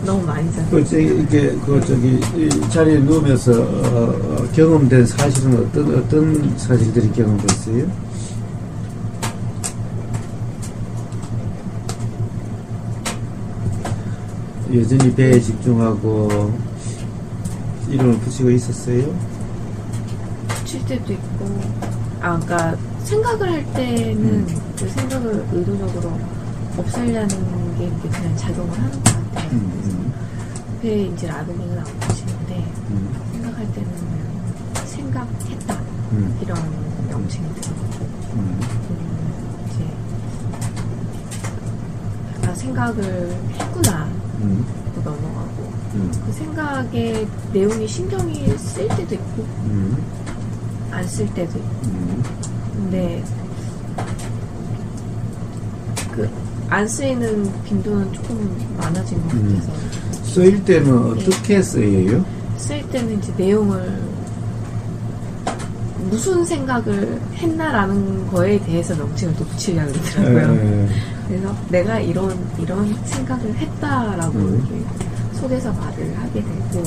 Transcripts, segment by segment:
너무 많이 잤어요. 이 자리에 누우면서 경험된 사실은 어떤 사실들이 경험됐어요? 여전히 배에 집중하고 이름을 붙이고 있었어요? 붙일 때도 있고, 그러니까 생각을 할 때는 그 생각을 의도적으로 없애려는 게 이렇게 그냥 작용을 하는 것 같아요. 배에 이제 라벨링은 안 붙이는데 생각할 때는 그냥 생각했다 이런 명칭이 들어가고 이제 약간 생각을 했구나 또 넘어가고 그 생각의 내용이 신경이 쓸 때도 있고 안 쓸 때도 있고 근데 그 안 쓰이는 빈도는 조금 많아진 것 같아서 쓰일 때는 어떻게 쓰여요? 쓸 때는 이제 내용을 무슨 생각을 했나라는 거에 대해서 명칭을 또 붙이려고 그러더라고요. 그래서 내가 이런 생각을 했다라고 이렇게 속에서 말을 하게 되고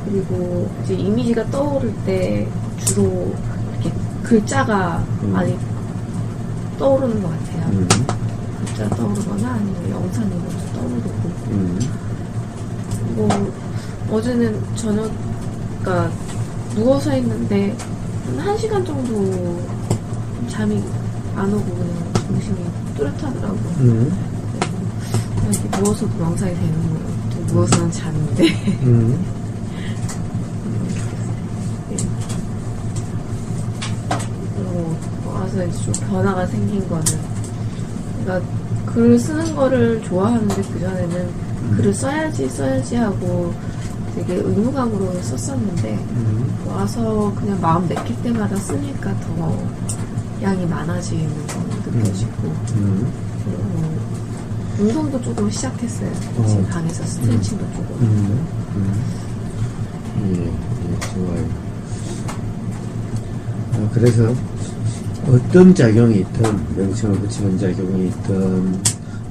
그리고 이제 이미지가 떠오를 때 주로 이렇게 글자가 많이 떠오르는 것 같아요. 글자 떠오르거나 아니면 영상이 먼저 떠오르고 뭐 어제는 저녁 그러니까 누워서 했는데 한 1시간 정도 잠이 안 오고 그냥 정신이 뚜렷하더라고요. 그래서 이렇게 누워서도 명상이 되는 거예요. 또 누워서는 자는데 그리고 와서 이제 좀 변화가 생긴 거는 그러니까 글을 쓰는 거를 좋아하는데 그전에는 글을 써야지 하고 되게 의무감으로 썼었는데 와서 그냥 마음 내킬 때마다 쓰니까 더 양이 많아지는 거 느껴지고 운동도 조금 시작했어요. 지금 방에서 스트레칭도 조금 좋아요. 그래서 어떤 작용이 있든 명칭을 붙이는 작용이 있든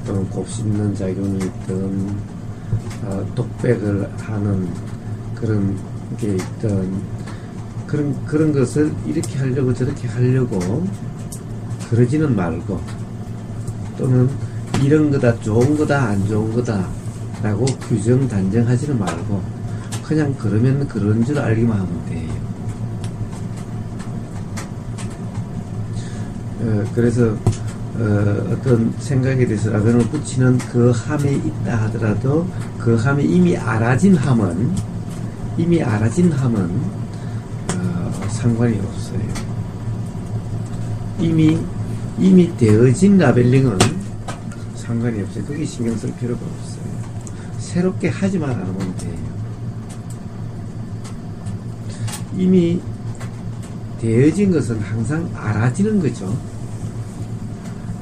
또는 곱씹는 작용이 있든 독백을 하는 그런 게 있든 그런 것을 이렇게 하려고 저렇게 하려고 그러지는 말고 또는 이런 거다 좋은 거다 안 좋은 거다 라고 규정 단정하지는 말고 그냥 그러면 그런 줄 알기만 하면 돼요. 그래서 어떤 생각에 대해서 라벨을 붙이는 그 함이 있다 하더라도 그 함이 이미 알아진 함은 상관이 없어요. 이미 되어진 라벨링은 상관이 없어요. 그게 신경 쓸 필요가 없어요. 새롭게 하지만 않으면 돼요. 이미 되어진 것은 항상 알아지는 거죠.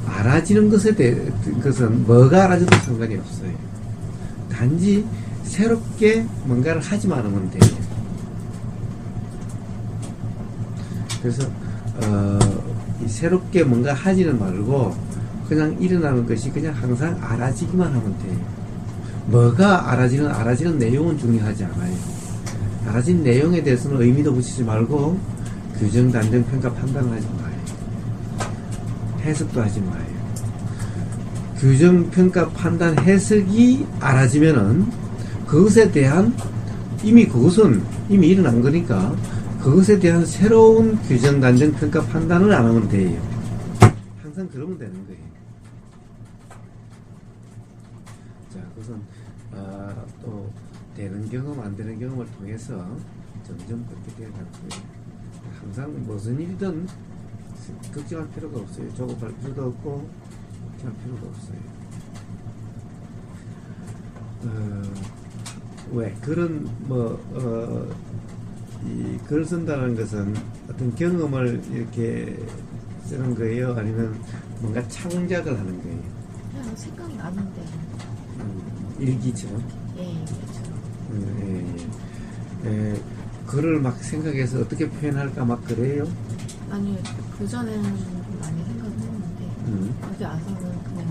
알아지는 것은 뭐가 알아져도 상관이 없어요. 단지 새롭게 뭔가를 하지만 않으면 돼요. 그래서 새롭게 뭔가 하지는 말고 그냥 일어나는 것이 그냥 항상 알아지기만 하면 돼요. 뭐가 알아지는 내용은 중요하지 않아요. 알아진 내용에 대해서는 의미도 붙이지 말고 규정, 단정, 평가, 판단을 하지 마요. 해석도 하지 마요. 규정, 평가, 판단, 해석이 알아지면은 그것에 대한 그것은 이미 일어난 거니까 그것에 대한 새로운 규정, 단정, 평가, 판단을 안 하면 돼요. 항상 그러면 되는 거예요. 자, 그것은 또 되는 경험, 안 되는 경험을 통해서 점점 그렇게 되어가고요. 항상 무슨 일이든 걱정할 필요가 없어요. 조급할 필요도 없고 걱정할 필요가 없어요. 왜 그런 이 글 쓴다는 것은 어떤 경험을 이렇게 쓰는 거예요? 아니면 뭔가 창작을 하는 거예요? 그냥 생각이 나는데 일기처럼? 예, 일기처럼 글을 막 생각해서 어떻게 표현할까 막 그래요? 아니 그전에는 많이 생각을 했는데 여기 와서는 그냥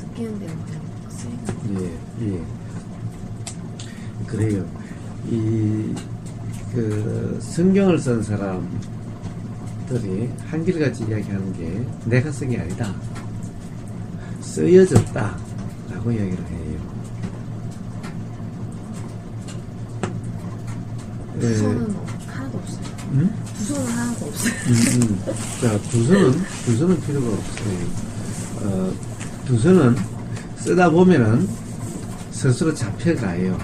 느끼는 대로 그냥 쓰이는 거예요. 예. 그래요. 성경을 쓴 사람들이 한결같이 이야기하는 게 내가 쓴 게 아니다. 쓰여졌다. 라고 이야기를 해요. 부서는 하나도 없어요. 음? 부서는 하나도 없어요. 자, 두서는 필요가 없어요. 두서는 쓰다 보면은 스스로 잡혀가요.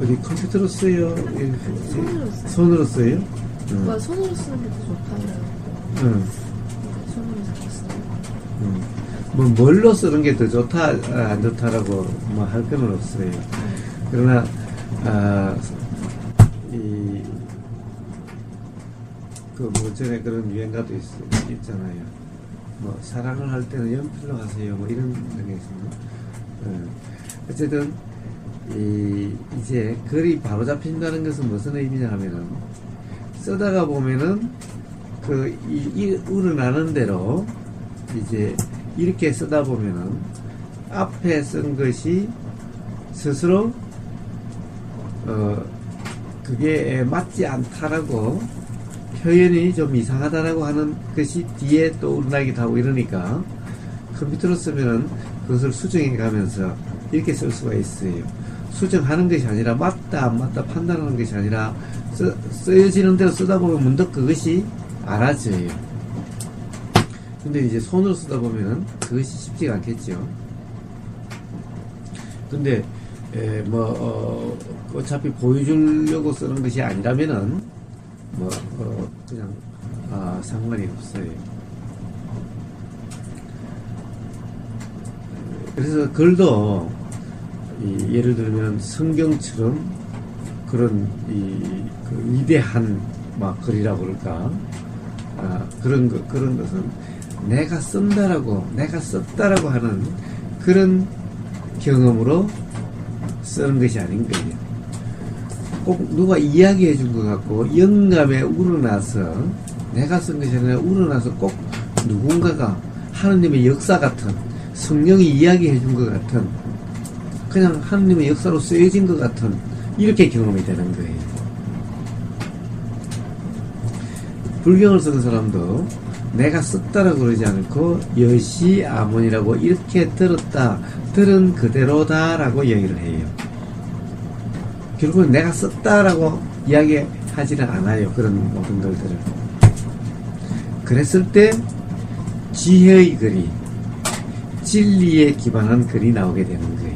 어디 컴퓨터로 써요? 손으로 써요. 손으로 써요? 손으로 쓰는 게 더 좋다고. 손으로 썼어요. 뭐, 뭘로 쓰는 게 더 좋다, 안 좋다라고 뭐 할 건 없어요. 그러나, 전에 그런 유행가도 있잖아요. 뭐, 사랑을 할 때는 연필로 하세요. 뭐, 이런 게 있습니다. 어쨌든, 이제 글이 바로 잡힌다는 것은 무슨 의미냐 하면은, 쓰다가 보면은, 우러나는 대로, 이제, 이렇게 쓰다 보면은, 앞에 쓴 것이 스스로, 그게 맞지 않다라고, 표현이 좀 이상하다라고 하는 것이 뒤에 또 우러나기도 하고 이러니까, 컴퓨터로 쓰면은 그것을 수정해 가면서 이렇게 쓸 수가 있어요. 수정하는 것이 아니라 맞다 안 맞다 판단하는 것이 아니라 쓰여지는 대로 쓰다 보면 문득 그것이 알아져요. 근데 이제 손으로 쓰다 보면은 그것이 쉽지가 않겠죠. 근데 어차피 보여주려고 쓰는 것이 아니라면은 그냥 상관이 없어요. 그래서 글도 예를 들면 성경처럼 그런 그 위대한 글이라고 그럴까, 그런 것은 내가 쓴다라고 내가 썼다라고 하는 그런 경험으로 쓰는 것이 아닌 거예요. 꼭 누가 이야기해 준 것 같고 영감에 우러나서 내가 쓴 것이 아니라 우러나서 꼭 누군가가 하느님의 역사 같은, 성령이 이야기해 준 것 같은, 그냥 하느님의 역사로 쓰여진 것 같은 이렇게 경험이 되는 거예요. 불경을 쓰는 사람도 내가 썼다라고 그러지 않고 여시 아몬이라고 이렇게 들은 그대로다라고 얘기를 해요. 결국은 내가 썼다라고 이야기하지는 않아요. 그런 모든 글들을. 그랬을 때 지혜의 글이, 진리에 기반한 글이 나오게 되는 거예요.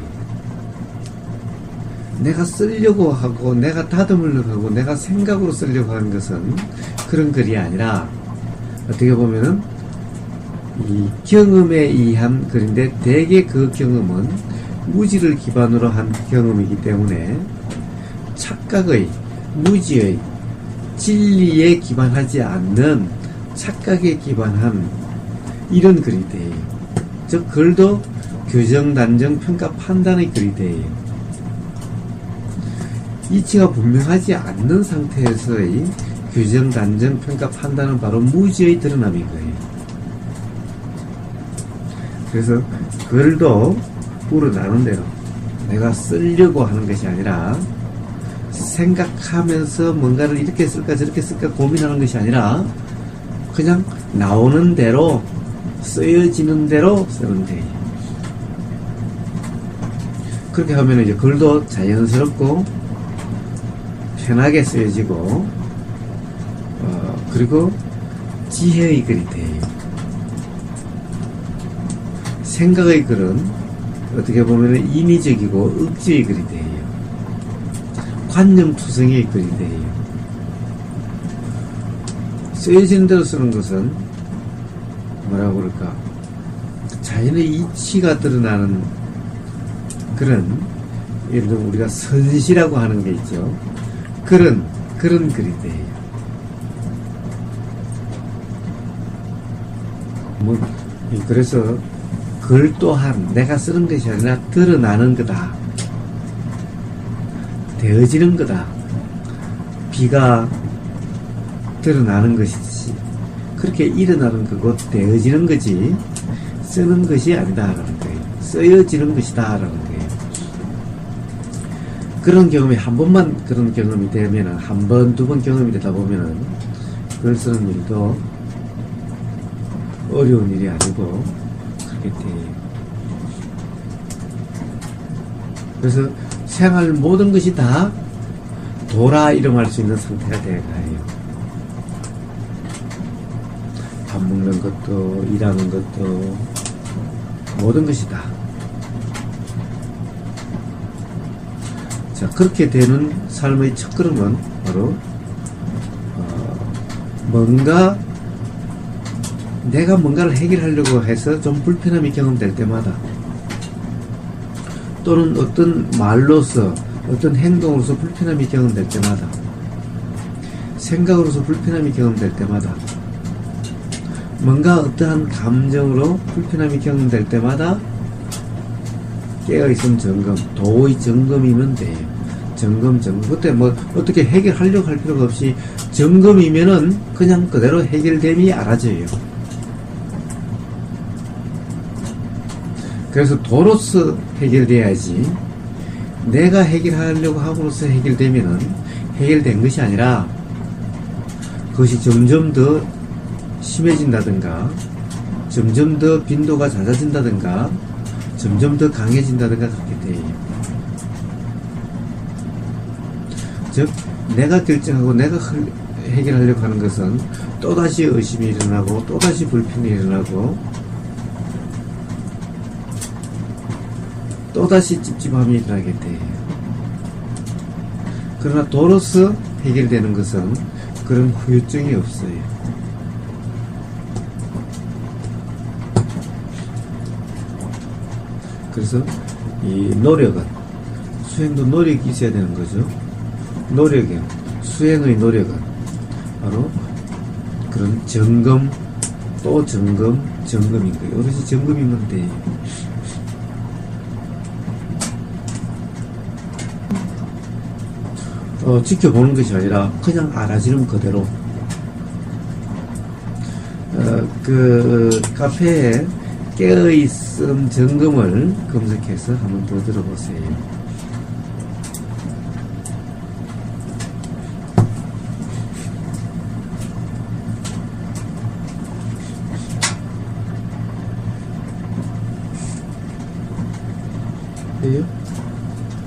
내가 쓰려고 하고 내가 다듬으려고 하고 내가 생각으로 쓰려고 하는 것은 그런 글이 아니라 어떻게 보면은 이 경험에 의한 글인데, 대개 그 경험은 무지를 기반으로 한 경험이기 때문에 착각의, 무지의, 진리에 기반하지 않는 착각에 기반한 이런 글이 돼요. 즉 글도 교정, 단정, 평가, 판단의 글이 돼요. 이치가 분명하지 않는 상태에서의 규정, 단정, 평가, 판단은 바로 무지의 드러남인 거예요. 그래서 글도 우러나는 대로 내가 쓰려고 하는 것이 아니라 생각하면서 뭔가를 이렇게 쓸까 저렇게 쓸까 고민하는 것이 아니라 그냥 나오는 대로, 쓰여지는 대로 쓰는 거예요. 그렇게 하면 이제 글도 자연스럽고 편하게 쓰여지고, 그리고 지혜의 글이 돼요. 생각의 글은 어떻게 보면 인위적이고 억지의 글이 돼요. 관념투성의 글이 돼요. 쓰여지는 대로 쓰는 것은 뭐라고 그럴까, 자연의 이치가 드러나는 그런, 예를 들면 우리가 선시라고 하는 게 있죠. 그런 글이 돼요. 그래서 글 또한 내가 쓰는 것이 아니라 드러나는 거다. 되어지는 거다. 비가 드러나는 것이지, 그렇게 일어나는 거고 되어지는 거지 쓰는 것이 아니다라는 거예요. 쓰여지는 것이다라는 거예요. 그런 경험이 한 번만 그런 경험이 되면은, 한 번, 두 번 경험이 되다 보면은, 글 쓰는 일도 어려운 일이 아니고, 그렇게 돼요. 그래서 생활 모든 것이 다 돌아 일어날 수 있는 상태가 되어가요. 밥 먹는 것도, 일하는 것도, 모든 것이 다. 자, 그렇게 되는 삶의 첫걸음은 바로 내가 뭔가를 해결하려고 해서 좀 불편함이 경험될 때마다, 또는 어떤 말로서, 어떤 행동으로서 불편함이 경험될 때마다, 생각으로서 불편함이 경험될 때마다, 뭔가 어떠한 감정으로 불편함이 경험될 때마다 깨어있음 점검, 도의 점검이면 돼요. 점검. 그때 뭐 어떻게 해결하려고 할 필요가 없이 점검이면은 그냥 그대로 해결됨이 알아져요. 그래서 도로서 해결돼야지, 내가 해결하려고 함으로써 해결되면은 해결된 것이 아니라 그것이 점점 더 심해진다든가, 점점 더 빈도가 잦아진다든가, 점점 더 강해진다든가 그렇게 돼요. 즉, 내가 결정하고 내가 해결하려고 하는 것은 또다시 의심이 일어나고, 또다시 불편이 일어나고, 또다시 찝찝함이 일어나게 돼요. 그러나 도로서 해결되는 것은 그런 후유증이 없어요. 그래서 이 노력은, 수행도 노력이 있어야 되는 거죠. 노력이요. 수행의 노력은 바로 그런 점검, 또 점검, 점검인 거예요. 오롯이 점검이면 돼요. 지켜보는 것이 아니라 그냥 알아지는 그대로. 그 카페에 깨어있음 점검을 검색해서 한번 더 들어보세요. 네요?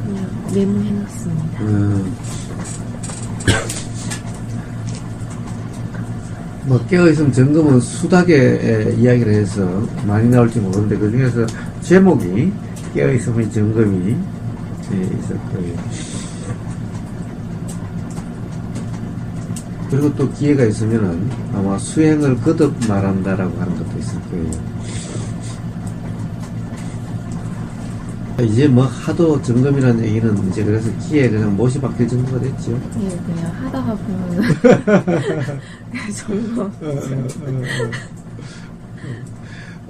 그냥 메모해놨습니다. 뭐 깨어있음 점검은 수다게 이야기를 해서 많이 나올지 모르는데, 그 중에서 제목이 깨어있음의 점검이 있을 거예요. 그리고 또 기회가 있으면은 아마 수행을 거듭 말한다라고 하는 것도 있을 거예요. 이제 뭐 하도 점검이라는 얘기는 이제 그래서 기에 그냥 못이 박힐 정도가 됐죠. 예, 그냥 하다가 보면 점검.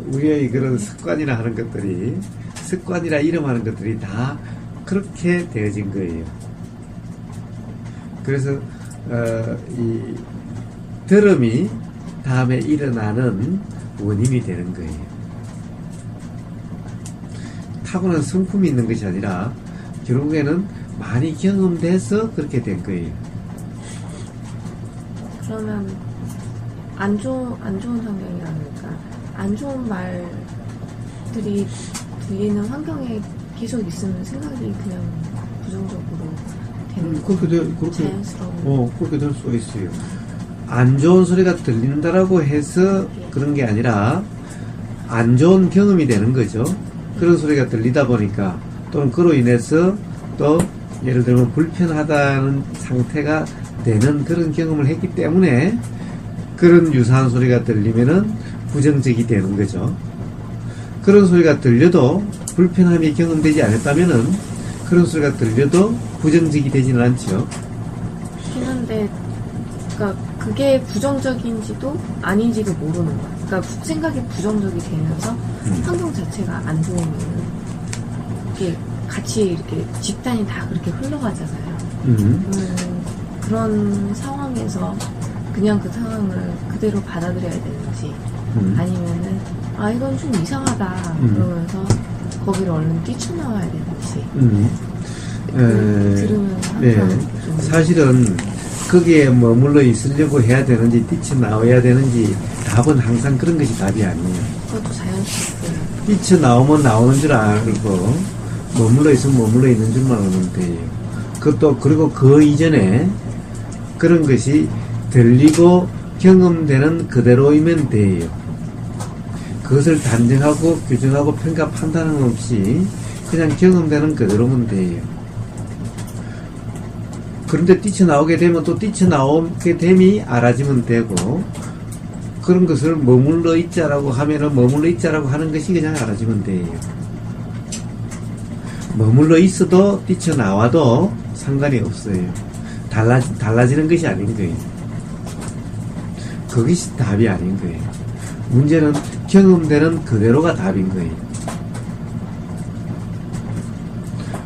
우리의 그런 습관이라 하는 것들이, 습관이라 이름하는 것들이 다 그렇게 되어진 거예요. 그래서 이 들음이 다음에 일어나는 원인이 되는 거예요. 타고난 성품이 있는 것이 아니라 결국에는 많이 경험돼서 그렇게 된 거예요. 그러면 안 좋은 환경이라니까, 안 좋은 말들이 들리는 환경에 계속 있으면 생각이 그냥 부정적으로 되는 그렇게 자연스러운. 그렇게 될 수가 있어요. 안 좋은 소리가 들린다라고 해서 그런 게 아니라 안 좋은 경험이 되는 거죠. 그런 소리가 들리다 보니까, 또는 그로 인해서 또 예를 들면 불편하다는 상태가 되는 그런 경험을 했기 때문에 그런 유사한 소리가 들리면은 부정적이 되는 거죠. 그런 소리가 들려도 불편함이 경험되지 않았다면은 그런 소리가 들려도 부정적이 되지는 않죠. 그렇긴 한데, 그러니까 그게 부정적인지도 아닌지도 모르는 거야. 그러니까 생각이 부정적이 되면서 환경 자체가 안 좋으면 이게 같이 이렇게 집단이 다 그렇게 흘러가잖아요. 그런 상황에서 그냥 그 상황을 그대로 받아들여야 되는지, 아니면은 이건 좀 이상하다 그러면서 거기를 얼른 뛰쳐나와야 되는지. 들으면 항상 좀 사실은 거기에 머물러 있으려고 해야 되는지 뛰쳐나와야 되는지 답은 항상 그런 것이 답이 아니에요. 그것도 자연스럽고요. 뛰쳐나오면 나오는 줄 알고 머물러 있으면 머물러 있는 줄만 알면 돼요. 그것도 그리고 그 이전에 그런 것이 들리고 경험되는 그대로이면 돼요. 그것을 단정하고 규정하고 평가 판단은 없이 그냥 경험되는 그대로면 돼요. 그런데 뛰쳐나오게 되면 또 뛰쳐나오게 됨이 알아지면 되고, 그런 것을 머물러 있자라고 하면은 머물러 있자라고 하는 것이 그냥 알아지면 돼요. 머물러 있어도 뛰쳐나와도 상관이 없어요. 달라지는 것이 아닌 거예요. 그것이 답이 아닌 거예요. 문제는 경험되는 그대로가 답인 거예요.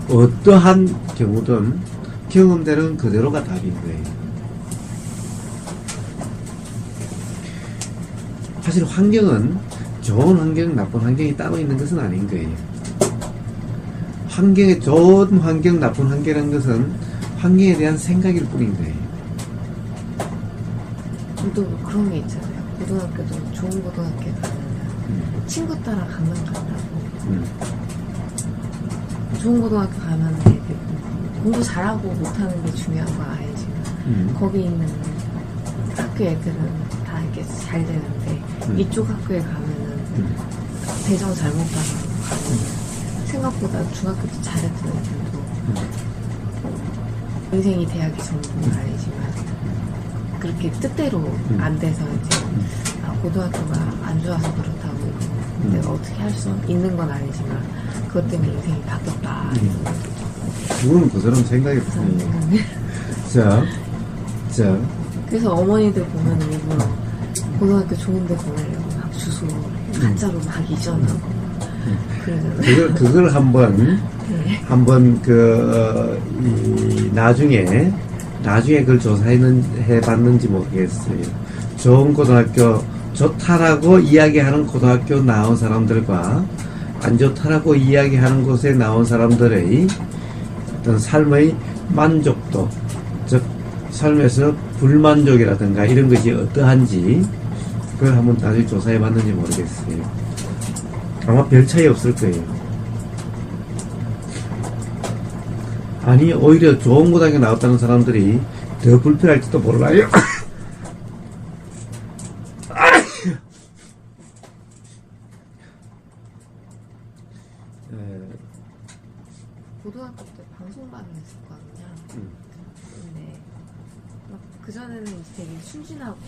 어떠한 경우든 경험되는 그대로가 답인 거예요. 사실 환경은 좋은 환경, 나쁜 환경이 따로 있는 것은 아닌 거예요. 환경에 좋은 환경, 나쁜 환경이라는 것은 환경에 대한 생각일 뿐인 거예요. 또 그런 게 있잖아요. 고등학교도 좋은 고등학교에 가면 친구 따라 강남 간다고. 좋은 고등학교 가면 공부 잘하고 못하는 게 중요한 거 알지만 거기 있는 학교 애들은 다 이렇게 잘 되는데 이쪽 학교에 가면은 배정 잘못 가고 생각보다 중학교 때 잘했던 애들도 인생이 대학이 전부는 아니지만 그렇게 뜻대로 안 돼서 이제 고등학교가 안 좋아서 그렇다고 내가 어떻게 할 수 있는 건 아니지만 그것 때문에 인생이 바뀌었다. 그거는 그 사람 생각이 뿐이에요. 자. 그래서 어머니들 보면 일부러 고등학교 좋은데 보내려고 막 주소 가짜로 막 이전하고 그러잖아요. 그걸 한번 나중에 그걸 조사해봤는지 모르겠어요. 좋은 고등학교, 좋다라고 이야기하는 고등학교 나온 사람들과 안 좋다라고 이야기하는 곳에 나온 사람들의 어떤 삶의 만족도, 즉 삶에서 불만족이라든가 이런 것이 어떠한지 그걸 한번 나중에 조사해봤는지 모르겠어요. 아마 별 차이 없을 거예요. 아니 오히려 좋은 고등학교 나왔다는 사람들이 더 불편할지도 몰라요. 고등학교 때 방송반을 했었거든요. 근데 막 그전에는 되게 순진하고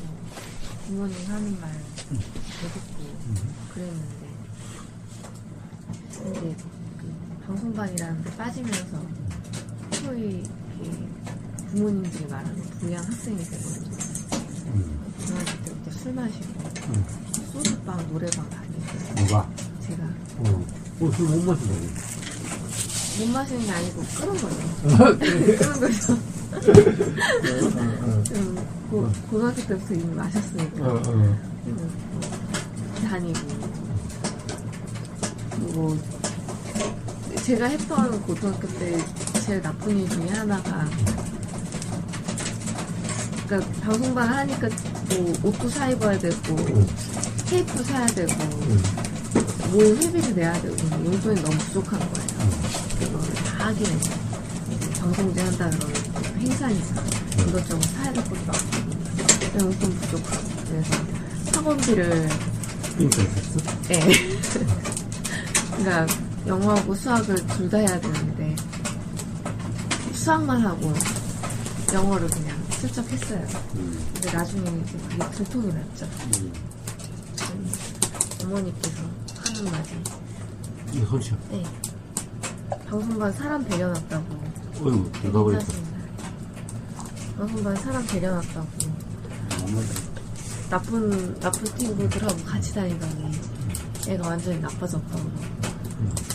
부모님 하는 말 듣고 그랬는데 이제 그 방송반이라는 데 빠지면서 소위 부모님들이 말하는 불량 학생이 되거든요. 중학교 때부터 술 마시고 소주방, 노래방 다니고. 누가? 제가. 술 못 마시다니. 못 마시는 게 아니고 끄는 거죠. 끄는 거죠. 고등학교 때부터 이미 마셨으니까. 다니고. 뭐 제가 했던 고등학교 때 제일 나쁜 일 중에 하나가, 그러니까 방송반 하니까 뭐 옷도 사 입어야 되고 테이프 사야 되고 뭐 회비도 내야 되고 용돈이 너무 부족한 거예요. 그거를 다 하긴 했죠. 방송제 한다 그러면 행사니까 이것저것 사야 될 것도 많고 용돈 부족하고, 그래서 학원비를 네. 그러니까 영어하고 수학을 둘 다 해야 되는데 수학만 하고 영어를 그냥 슬쩍 했어요. 근데 나중에 이제 그게 들통이 났죠. 어머니께서 하는 말이 손치야. 네. 방송반 사람 배려놨다고. 어휴, 내가 버렸어. 방송반 사람 배려놨다고. 나쁜 친구들하고 같이 다니더니 애가 완전히 나빠졌다고.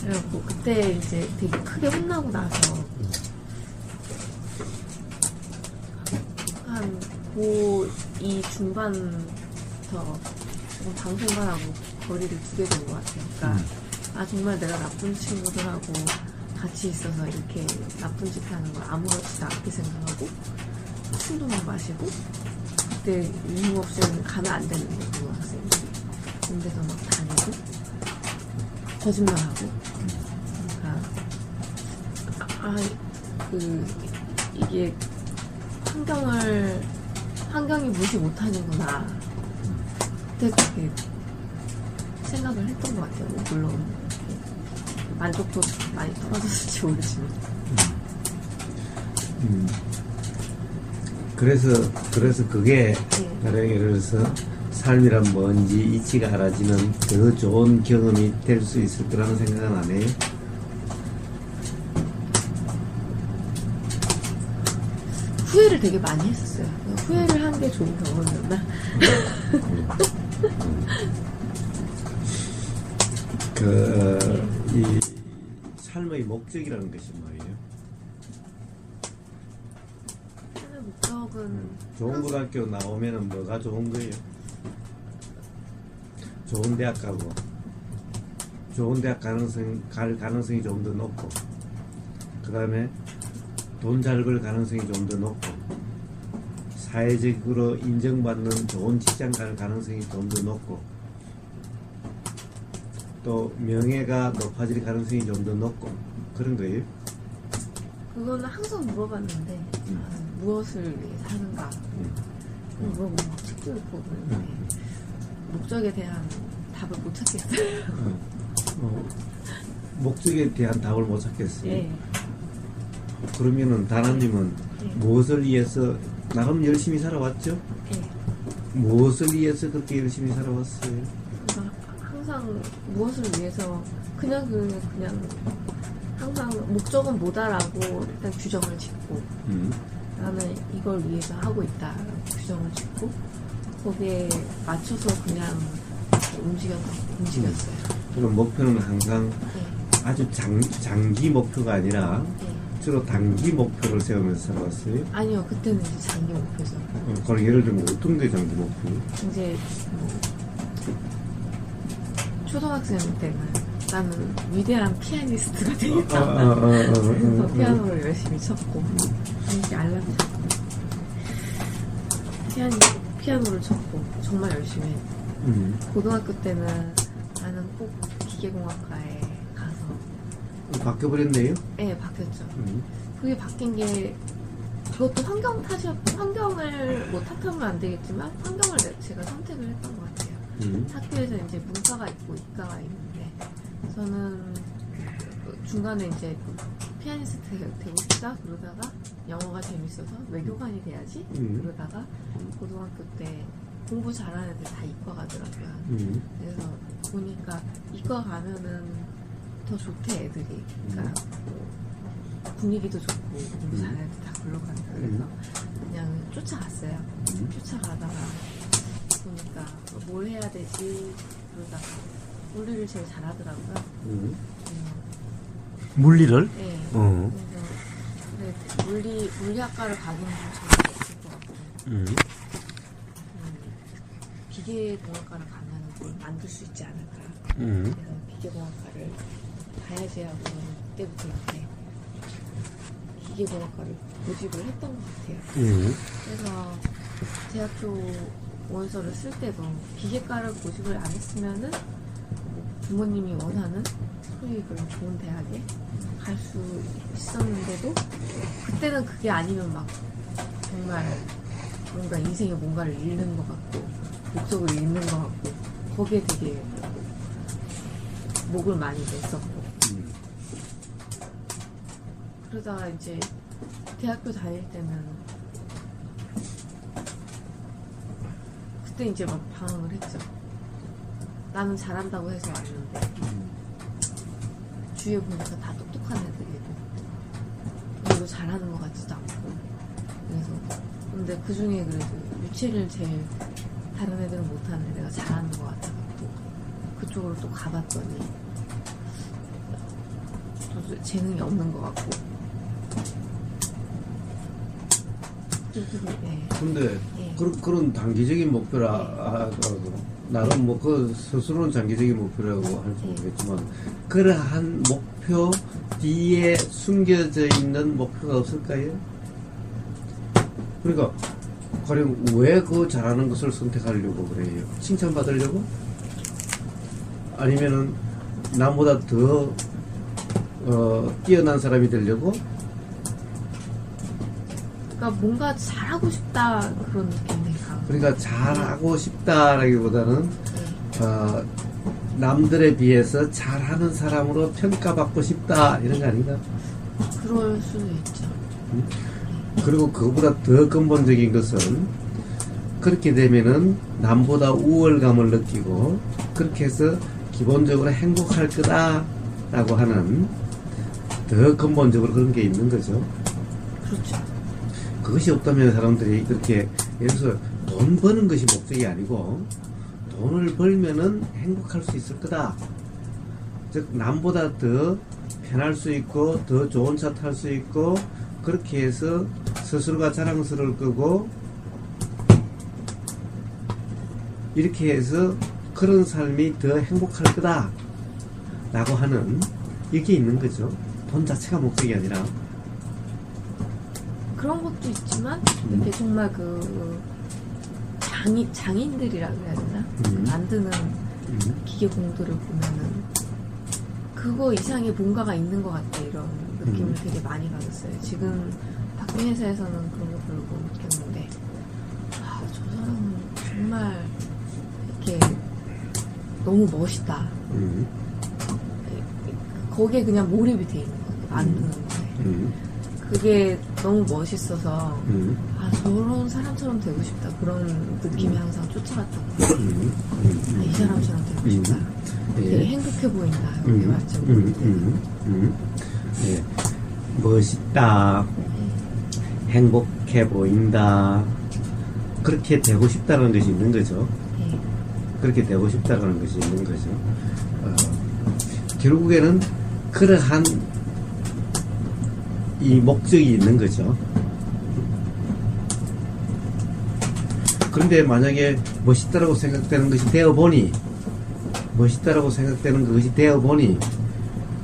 그래갖고 그때 이제 되게 크게 혼나고 나서 한 고2 중반부터 조금 방송반하고 거리를 두게 된 것 같아요. 그러니까 아 정말 내가 나쁜 친구들하고 같이 있어서 이렇게 나쁜 짓 하는 걸 아무렇지도 않게 생각하고 술도만 마시고 그때 이유 없이는 가면 안 되는데 그 학생들이 군대도 막 다니고 거짓말하고 그러니까 이게 환경이 무시 못하는구나 그때 그렇게 생각을 했던 것 같아요. 뭐 물론 만족도 많이 떨어졌을지 모르지만. 그래서 그게 가령 예를 들어서 삶이란 뭔지 이치가 알아지는 더 좋은 경험이 될 수 있을 거라는 생각은 안 해요? 후회를 되게 많이 했었어요. 후회를 한 게 좋은 경험이었나? 이 삶의 목적이라는 것이 뭐예요? 삶의 목적은 좋은 고등학교 나오면은 뭐가 좋은 거예요? 좋은 대학 가고 좋은 대학 갈 가능성이 좀 더 높고 그 다음에 돈 잘 벌 가능성이 좀 더 높고 사회적으로 인정받는 좋은 직장 갈 가능성이 좀 더 높고 또 명예가 높아질 가능성이 좀 더 높고 그런 거예요? 그거는 항상 물어봤는데 무엇을 위해 사는가 물어보면 막 책도 읽고 그러는데 목적에 대한 답을 못 찾겠어요. 목적에 대한 답을 못 찾겠어요. 네. 그러면은 다나님은 무엇을 위해서 나름 열심히 살아왔죠? 네. 무엇을 위해서 그렇게 열심히 살아왔어요? 그러니까 항상 무엇을 위해서 그냥 항상 목적은 뭐다라고 일단 규정을 짓고 나는 이걸 위해서 하고 있다라고 규정을 짓고 거기에 맞춰서 그냥 움직였어요. 그럼 목표는 항상 아주 장기 목표가 아니라 주로 단기 목표를 세우면서 살아왔어요? 아니요, 그때는 이제 장기 목표죠. 그럼 예를 들면 어떤 게 장기 목표? 이제 초등학생 때는 나는 위대한 피아니스트가 되겠다. 그래서 피아노를 열심히 쳤고 이렇게 알람이 쳤고 피아노를 쳤고 정말 열심히 했고 고등학교 때는 나는 꼭 기계공학과에 가서 바뀌어버렸네요? 네, 바뀌었죠. 그게 바뀐 게 그것도 환경을 뭐 탓하면 안 되겠지만 환경을 제가 선택을 했던 것 같아요. 학교에서 이제 문과가 있고 이과가 있는데 저는 중간에 이제 피아니스트 되고 싶다 그러다가 영어가 재밌어서 외교관이 돼야지 그러다가 고등학교 때 공부 잘하는 애들 다 이과 가더라고요. 그래서 보니까 이과 가면은 더 좋대 애들이. 그러니까 뭐 분위기도 좋고 공부 잘하는 애들 다 글로 간다. 그래서 그냥 쫓아갔어요. 쫓아가다가 보니까 뭘 해야 되지 그러다가 물리를 제일 잘하더라고요. 물리를? 네. 그래서 물리학과를 가기는 좀 재미없을 것 같고 기계공학과를 가면 뭘 만들 수 있지 않을까. 그래서 기계공학과를 가야지 하고 그때부터 이렇게 기계공학과를 고집을 했던 것 같아요. 그래서 대학교 원서를 쓸 때도 기계과를 고집을 안 했으면은 부모님이 원하는 소위 그런 좋은 대학에 갈 수 있었는데도 그때는 그게 아니면 막 정말 뭔가 인생에 뭔가를 잃는 것 같고 목적을 잃는 것 같고 거기에 되게 목을 많이 냈었고 그러다가 이제 대학교 다닐 때는 그때 이제 막 방황을 했죠. 나는 잘한다고 해서 왔는데 주위에 보니까 다 똑똑한 애들이고 그리고 잘하는 것 같지도 않고 그래서 근데 그 중에 그래도 유치를 제일 다른 애들은 못하는데 내가 잘하는 것 같아갖고 그쪽으로 또 가봤더니 또 재능이 없는 것 같고 근데 그런 단기적인 목표라 하더라도 나름 뭐 그 스스로는 장기적인 목표라고 할지 모르겠지만 그러한 목표 뒤에 숨겨져 있는 목표가 없을까요? 그러니까 가령 왜 그 잘하는 것을 선택하려고 그래요? 칭찬받으려고? 아니면은 남보다 더 뛰어난 사람이 되려고? 그러니까 뭔가 잘하고 싶다 그런 느낌이 강해요. 그러니까 잘하고 싶다라기보다는 남들에 비해서 잘하는 사람으로 평가받고 싶다 이런 거 아닌가? 그럴 수도 있죠. 그리고 그거보다 더 근본적인 것은 그렇게 되면은 남보다 우월감을 느끼고 그렇게 해서 기본적으로 행복할 거다라고 하는 더 근본적으로 그런 게 있는 거죠. 그렇죠. 그것이 없다면 사람들이 그렇게 예를 들어서 돈 버는 것이 목적이 아니고 돈을 벌면은 행복할 수 있을 거다. 즉 남보다 더 편할 수 있고 더 좋은 차 탈 수 있고 그렇게 해서 스스로가 자랑스러울 거고 이렇게 해서 그런 삶이 더 행복할 거다 라고 하는 이게 있는 거죠. 돈 자체가 목적이 아니라 그런 것도 있지만 이렇게 정말 그 장인들이라 그래야 되나? 그 만드는 기계 공들을 보면은 그거 이상의 뭔가가 있는 것 같아 이런 느낌을 되게 많이 받았어요. 지금 바뀐 회사에서는 그런 거 별로 못 느꼈는데 저 사람은 정말 이렇게 너무 멋있다. 거기에 그냥 몰입이 돼 있는 거예요. 만드는 거에. 그게 너무 멋있어서 저런 사람처럼 되고 싶다 그런 느낌이 항상 쫓아갔던 거예요. 이 사람처럼 되고 싶다. 되게 행복해 보인다. 이렇게 말죠. 네. 멋있다. 행복해 보인다. 그렇게 되고 싶다는 것이 있는 거죠. 그렇게 되고 싶다는 것이 있는 거죠. 결국에는 그러한 이 목적이 있는 거죠. 그런데 만약에 멋있다라고 생각되는 것이 되어보니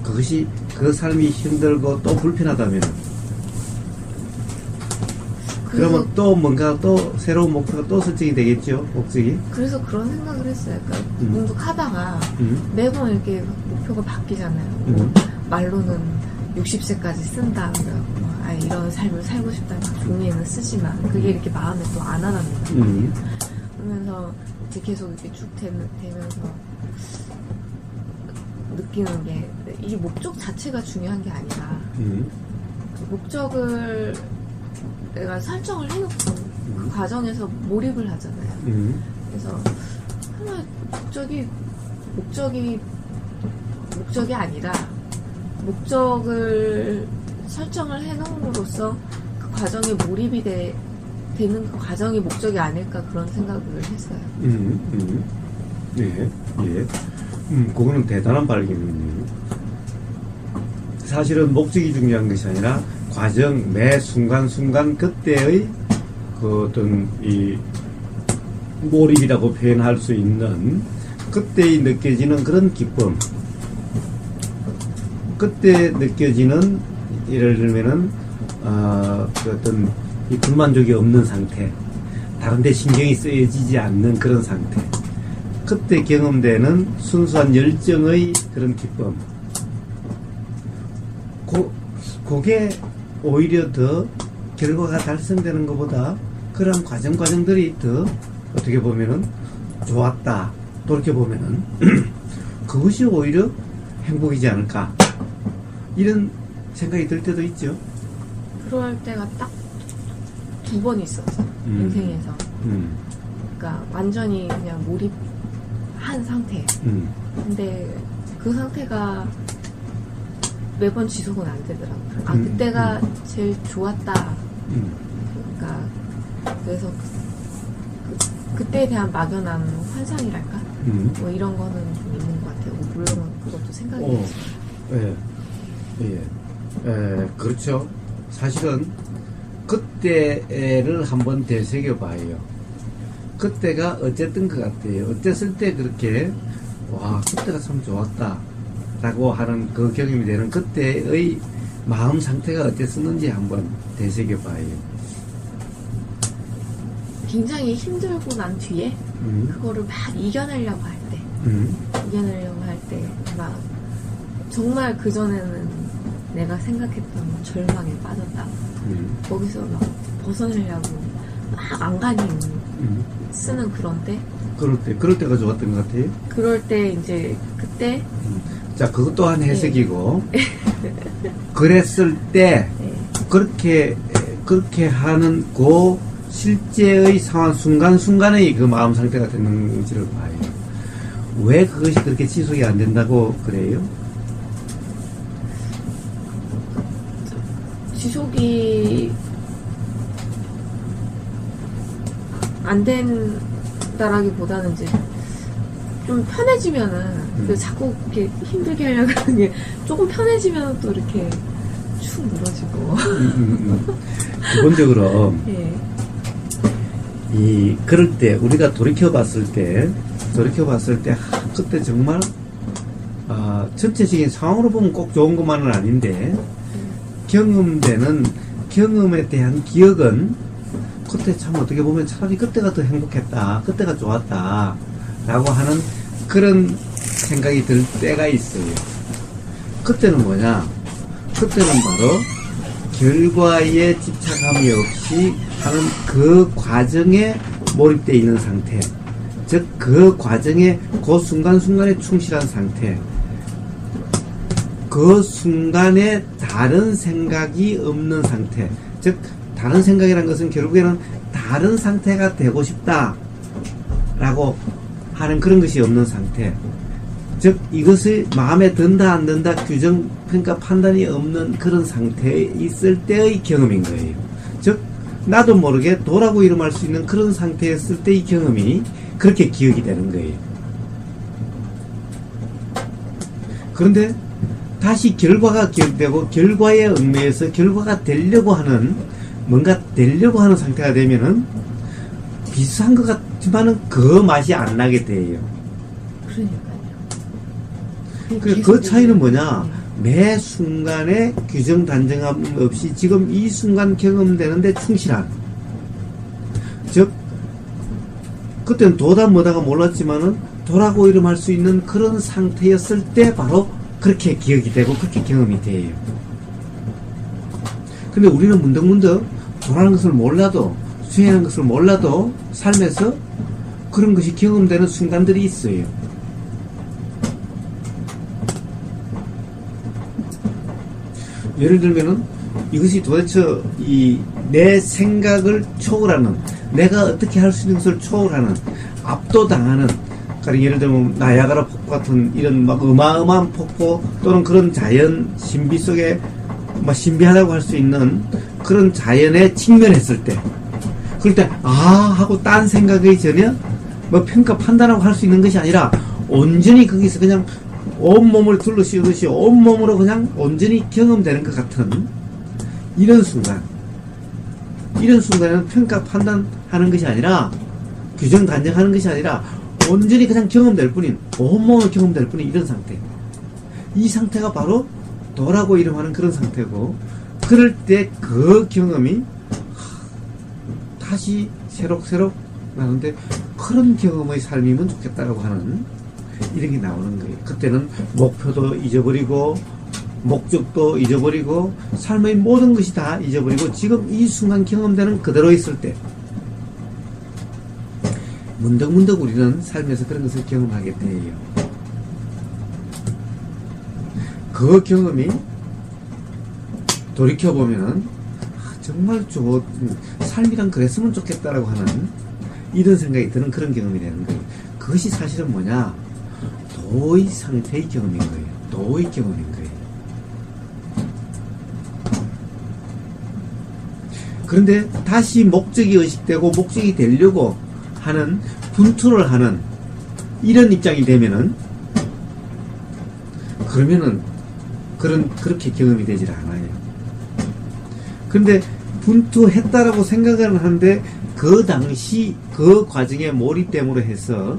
그것이 그 삶이 힘들고 또 불편하다면 그러면 또 뭔가 또 새로운 목표가 또 설정이 되겠죠. 목적이. 그래서 그런 생각을 했어요. 그러니까 공부하다가 매번 이렇게 목표가 바뀌잖아요. 말로는 60세까지 쓴다. 이런 삶을 살고 싶다. 종이에는 쓰지만 그게 이렇게 마음에 또 안 와닿는다. 그러면서 이제 계속 이렇게 쭉 되면서 느끼는 게 이 목적 자체가 중요한 게 아니라 그 목적을 내가 설정을 해놓고 그 과정에서 몰입을 하잖아요. 그래서 정말 목적이 아니라 목적을 설정을 해놓음으로써 그 과정에 몰입이 되는 그 과정이 목적이 아닐까 그런 생각을 했어요. 예. 그거는 대단한 발견이네요. 사실은 목적이 중요한 것이 아니라 과정, 매 순간순간 그때의 그 어떤 이 몰입이라고 표현할 수 있는 그때 느껴지는 그런 기쁨, 그때 느껴지는 예를 들면은 그 어떤 이 불만족이 없는 상태, 다른데 신경이 쓰여지지 않는 그런 상태, 그때 경험되는 순수한 열정의 그런 기쁨, 그게 오히려 더 결과가 달성되는 것보다 그런 과정들이 더 어떻게 보면은 좋았다. 돌이켜보면은 그것이 오히려 행복이지 않을까. 이런 생각이 들 때도 있죠. 그럴 때가 딱 2번 있었어. 인생에서. 그러니까 완전히 그냥 몰입한 상태. 근데 그 상태가 매번 지속은 안 되더라고요. 그때가 제일 좋았다. 그러니까 그래서 그때에 대한 막연한 환상이랄까? 뭐 이런 거는 좀 있는 것 같아요. 물론 그것도 생각이 그렇죠. 사실은 그때를 한번 되새겨 봐요. 그때가 어쨌든 것 같아요. 어쨌을 때 그렇게 와 그때가 참 좋았다 라고 하는 그 경험이 되는 그때의 마음 상태가 어땠었는지 한번 되새겨봐요. 굉장히 힘들고 난 뒤에 그거를 막 이겨내려고 할 때, 이겨내려고 할 때 막 정말 그전에는 내가 생각했던 절망에 빠졌다. 거기서 막 벗어나려고 막 안간힘 쓰는 그런 때, 그럴 때가 좋았던 것 같아요. 그럴 때 이제 그때 자, 그것 또한 해석이고 그랬을 때 네. 그렇게 하는 그 실제의 상황 순간순간의 그 마음 상태가 되는지를 봐요. 왜 그것이 그렇게 지속이 안 된다고 그래요? 지속이 안 된다라기보다는 이제 좀 편해지면은 그 자꾸 이렇게 힘들게 하려고 하는 게 조금 편해지면 또 이렇게 축 늘어지고 기본적으로 예. 그럴 때 우리가 돌이켜봤을 때 그때 정말 전체적인 상황으로 보면 꼭 좋은 것만은 아닌데 경험되는 경험에 대한 기억은 그때 참 어떻게 보면 차라리 그때가 더 행복했다, 그때가 좋았다 라고 하는 그런 생각이 들 때가 있어요. 그때는 뭐냐? 그때는 바로 결과에 집착함이 없이 하는 그 과정에 몰입되어 있는 상태, 즉 그 과정에 그 순간순간에 충실한 상태, 그 순간에 다른 생각이 없는 상태, 즉 다른 생각이라는 것은 결국에는 다른 상태가 되고 싶다 라고 하는 그런 것이 없는 상태, 즉 이것을 마음에 든다 안 든다 규정 그러니까 판단이 없는 그런 상태에 있을 때의 경험인 거예요. 즉 나도 모르게 도라고 이름할 수 있는 그런 상태에 있을 때의 경험이 그렇게 기억이 되는 거예요. 그런데 다시 결과가 기억되고 결과에 얽매여서 결과가 되려고 하는 뭔가 되려고 하는 상태가 되면은 비슷한 것 같지만은 그 맛이 안 나게 돼요. 그러니까요. 그 차이는 뭐냐? 매 순간에 규정 단정함 없이 지금 이 순간 경험되는데 충실한, 즉 그때는 도다 뭐다가 몰랐지만은 도라고 이름할 수 있는 그런 상태였을 때 바로 그렇게 기억이 되고 그렇게 경험이 돼요. 근데 우리는 문득문득 도라는 것을 몰라도 수행하는 것을 몰라도 삶에서 그런 것이 경험되는 순간들이 있어요. 예를 들면은 이것이 도대체 내 생각을 초월하는, 내가 어떻게 할 수 있는 것을 초월하는, 압도당하는, 그러니까 예를 들면 나야가라 폭포 같은 이런 막 어마어마한 폭포 또는 그런 자연 신비 속에 막 신비하다고 할 수 있는 그런 자연에 직면했을 때, 그럴 때 하고 딴 생각이 전혀 뭐 평가 판단하고 할 수 있는 것이 아니라 온전히 거기서 그냥 온몸을 둘러씌우듯이 온몸으로 그냥 온전히 경험되는 것 같은 이런 순간에는 평가 판단하는 것이 아니라 규정 단정하는 것이 아니라 온전히 그냥 경험될 뿐인, 온몸으로 경험될 뿐인 이런 상태, 이 상태가 바로 도라고 이름하는 그런 상태고, 그럴 때 그 경험이 다시 새록새록 나는데 그런 경험의 삶이면 좋겠다라고 하는 이런 게 나오는 거예요. 그때는 목표도 잊어버리고 목적도 잊어버리고 삶의 모든 것이 다 잊어버리고 지금 이 순간 경험되는 그대로 있을 때 문득문득 우리는 삶에서 그런 것을 경험하게 돼요. 그 경험이 돌이켜보면은 정말 삶이란 그랬으면 좋겠다라고 하는 이런 생각이 드는 그런 경험이 되는 거예요. 그것이 사실은 뭐냐? 도의 상태의 경험인 거예요. 도의 경험인 거예요. 그런데 다시 목적이 의식되고 목적이 되려고 하는 분투를 하는 이런 입장이 되면은 그러면은 그렇게 경험이 되질 않아요. 근데 분투했다라고 생각을 하는데 그 당시 그 과정에 몰입됨으로 해서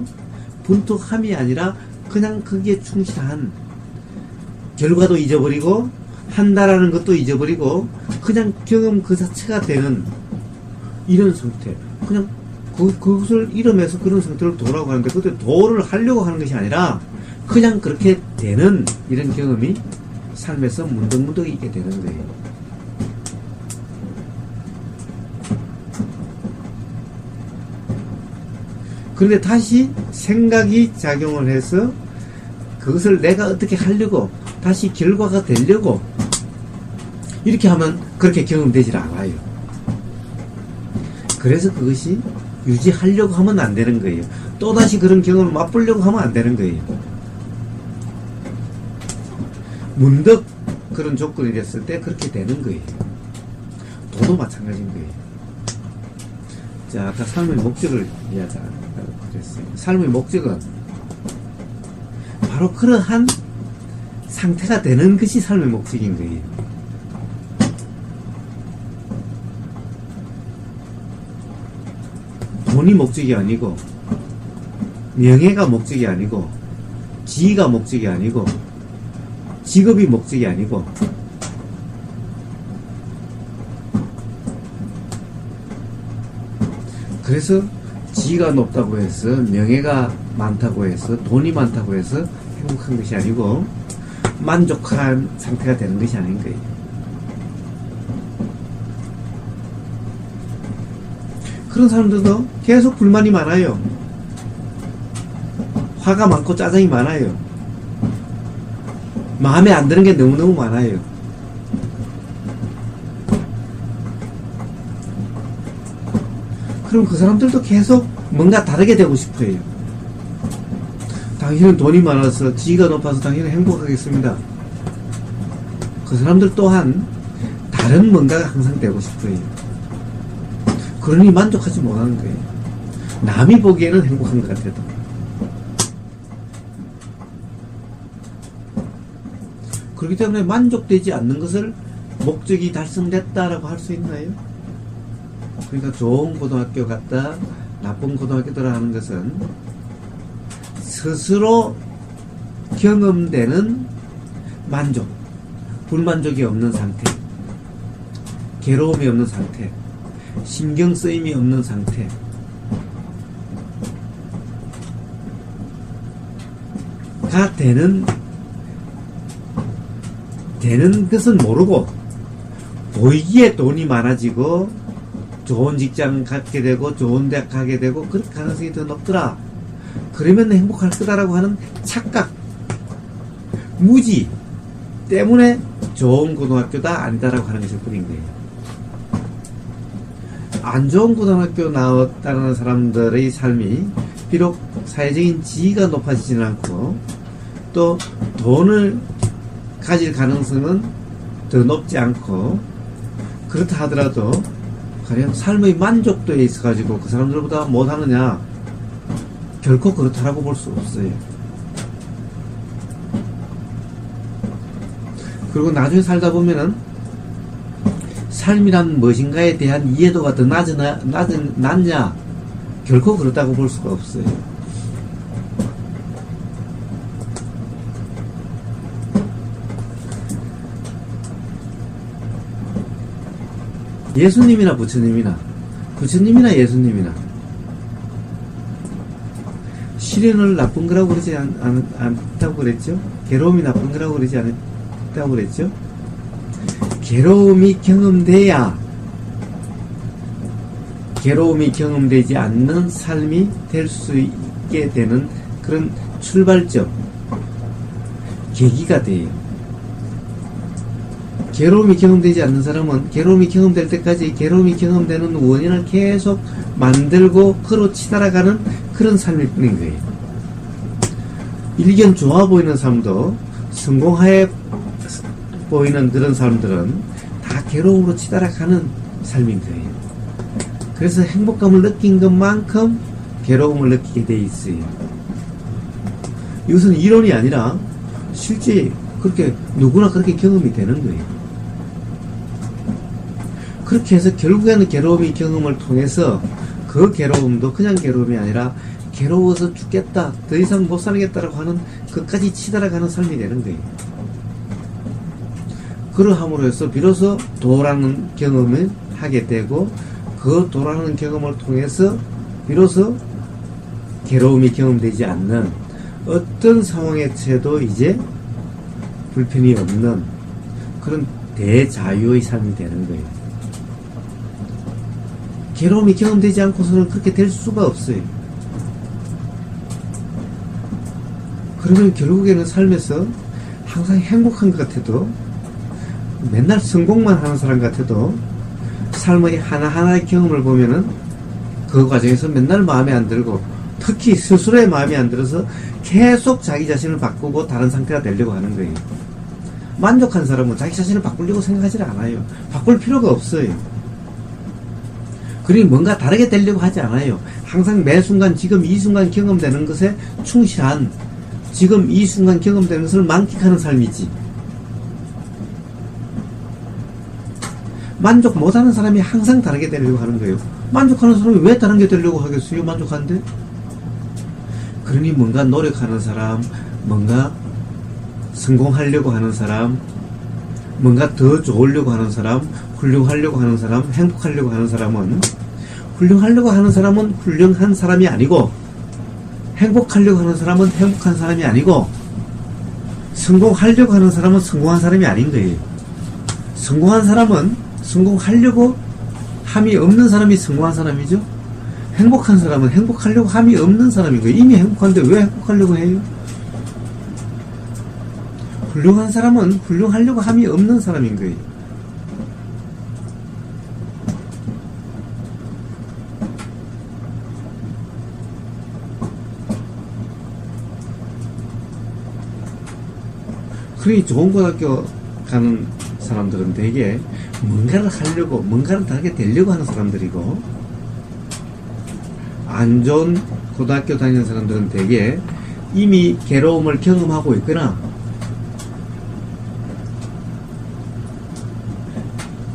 분투함이 아니라 그냥 거기에 충실한, 결과도 잊어버리고 한다라는 것도 잊어버리고 그냥 경험 그 자체가 되는 이런 상태. 그냥 그것을 잃으면서 그런 상태로 도라고 하는데, 그때 도를 하려고 하는 것이 아니라 그냥 그렇게 되는 이런 경험이 삶에서 문득문득 있게 되는 거예요. 그런데 다시 생각이 작용을 해서 그것을 내가 어떻게 하려고, 다시 결과가 되려고 이렇게 하면 그렇게 경험되질 않아요. 그래서 그것이 유지하려고 하면 안 되는 거예요. 또다시 그런 경험을 맛보려고 하면 안 되는 거예요. 문득 그런 조건이 됐을 때 그렇게 되는 거예요. 도도 마찬가지인 거예요. 자, 아까 삶의 목적을 이해하자고 그랬어요. 삶의 목적은 바로 그러한 상태가 되는 것이 삶의 목적인 거예요. 돈이 목적이 아니고, 명예가 목적이 아니고, 지위가 목적이 아니고, 직업이 목적이 아니고, 그래서 지위가 높다고 해서, 명예가 많다고 해서, 돈이 많다고 해서 행복한 것이 아니고 만족한 상태가 되는 것이 아닌 거예요. 그런 사람들도 계속 불만이 많아요. 화가 많고 짜증이 많아요. 마음에 안 드는 게 너무너무 많아요. 그럼 그 사람들도 계속 뭔가 다르게 되고 싶어요. 당신은 돈이 많아서 지위가 높아서 당신은 행복하겠습니다. 그 사람들 또한 다른 뭔가가 항상 되고 싶어요. 그러니 만족하지 못하는 거예요. 남이 보기에는 행복한 것 같아도. 그렇기 때문에 만족되지 않는 것을 목적이 달성됐다라고 할 수 있나요? 그러니까 좋은 고등학교 갔다 나쁜 고등학교 들어가는 것은 스스로 경험되는 만족, 불만족이 없는 상태, 괴로움이 없는 상태, 신경 쓰임이 없는 상태, 가 되는 것은 모르고, 보이기에 돈이 많아지고 좋은 직장 갖게 되고 좋은 대학 가게 되고 그럴 가능성이 더 높더라, 그러면 행복할 거다라고 하는 착각, 무지 때문에 좋은 고등학교다 아니다라고 하는 것일 뿐인 거예요. 안 좋은 고등학교 나왔다는 사람들의 삶이 비록 사회적인 지위가 높아지지는 않고 또 돈을 가질 가능성은 더 높지 않고, 그렇다 하더라도 가령 삶의 만족도에 있어 가지고 그 사람들보다 못하느냐, 결코 그렇다라고 볼 수 없어요. 그리고 나중에 살다 보면은 삶이란 무엇인가에 대한 이해도가 더 낮냐, 결코 그렇다고 볼 수가 없어요. 예수님이나 부처님이나 예수님이나 시련을 나쁜 거라고 그러지 않다고 그랬죠? 괴로움이 나쁜 거라고 그러지 않다고 그랬죠? 괴로움이 경험돼야 괴로움이 경험되지 않는 삶이 될 수 있게 되는 그런 출발점, 계기가 돼요. 괴로움이 경험되지 않는 사람은 괴로움이 경험될 때까지 괴로움이 경험되는 원인을 계속 만들고 끌어치 달아가는 그런 삶일 뿐인 거예요. 일견 좋아 보이는 사람도 성공하에 보이는 그런 사람들은 다 괴로움으로 치달아가는 삶인 거예요. 그래서 행복감을 느낀 것만큼 괴로움을 느끼게 돼 있어요. 이것은 이론이 아니라 실제 그렇게 누구나 그렇게 경험이 되는 거예요. 그렇게 해서 결국에는 괴로움의 경험을 통해서 그 괴로움도 그냥 괴로움이 아니라 괴로워서 죽겠다, 더 이상 못 살겠다라고 하는 끝까지 치달아가는 삶이 되는 거예요. 그러함으로 해서 비로소 도라는 경험을 하게 되고, 그 도라는 경험을 통해서 비로소 괴로움이 경험되지 않는 어떤 상황에 처해도 이제 불편이 없는 그런 대자유의 삶이 되는 거예요. 괴로움이 경험되지 않고서는 그렇게 될 수가 없어요. 그러면 결국에는 삶에서 항상 행복한 것 같아도, 맨날 성공만 하는 사람 같아도, 삶의 하나하나의 경험을 보면은 그 과정에서 맨날 마음에 안 들고, 특히 스스로의 마음에 안 들어서 계속 자기 자신을 바꾸고 다른 상태가 되려고 하는 거예요. 만족한 사람은 자기 자신을 바꾸려고 생각하지 않아요. 바꿀 필요가 없어요. 그러니 뭔가 다르게 되려고 하지 않아요. 항상 매 순간 지금 이 순간 경험되는 것에 충실한, 지금 이 순간 경험되는 것을 만끽하는 삶이지. 만족 못하는 사람이 항상 다르게 되려고 하는 거예요. 만족하는 사람이 왜 다른 게 되려고 하겠어요? 만족한데? 그러니 뭔가 노력하는 사람, 뭔가 성공하려고 하는 사람, 뭔가 더 좋으려고 하는 사람, 훌륭하려고 하는 사람, 행복하려고 하는 사람은, 훌륭하려고 하는 사람은 훌륭한 사람이 아니고, 행복하려고 하는 사람은 행복한 사람이 아니고, 성공하려고 하는 사람은 성공한 사람이 아닌 거예요. 성공한 사람은 성공하려고 함이 없는 사람이 성공한 사람이죠. 행복한 사람은 행복하려고 함이 없는 사람인 거예요. 이미 행복한데 왜 행복하려고 해요? 훌륭한 사람은 훌륭하려고 함이 없는 사람인 거예요. 그러니 좋은 고등학교 가는 사람들은 되게 뭔가를 하려고, 뭔가를 다르게 되려고 하는 사람들이고, 안 좋은 고등학교 다니는 사람들은 되게 이미 괴로움을 경험하고 있거나,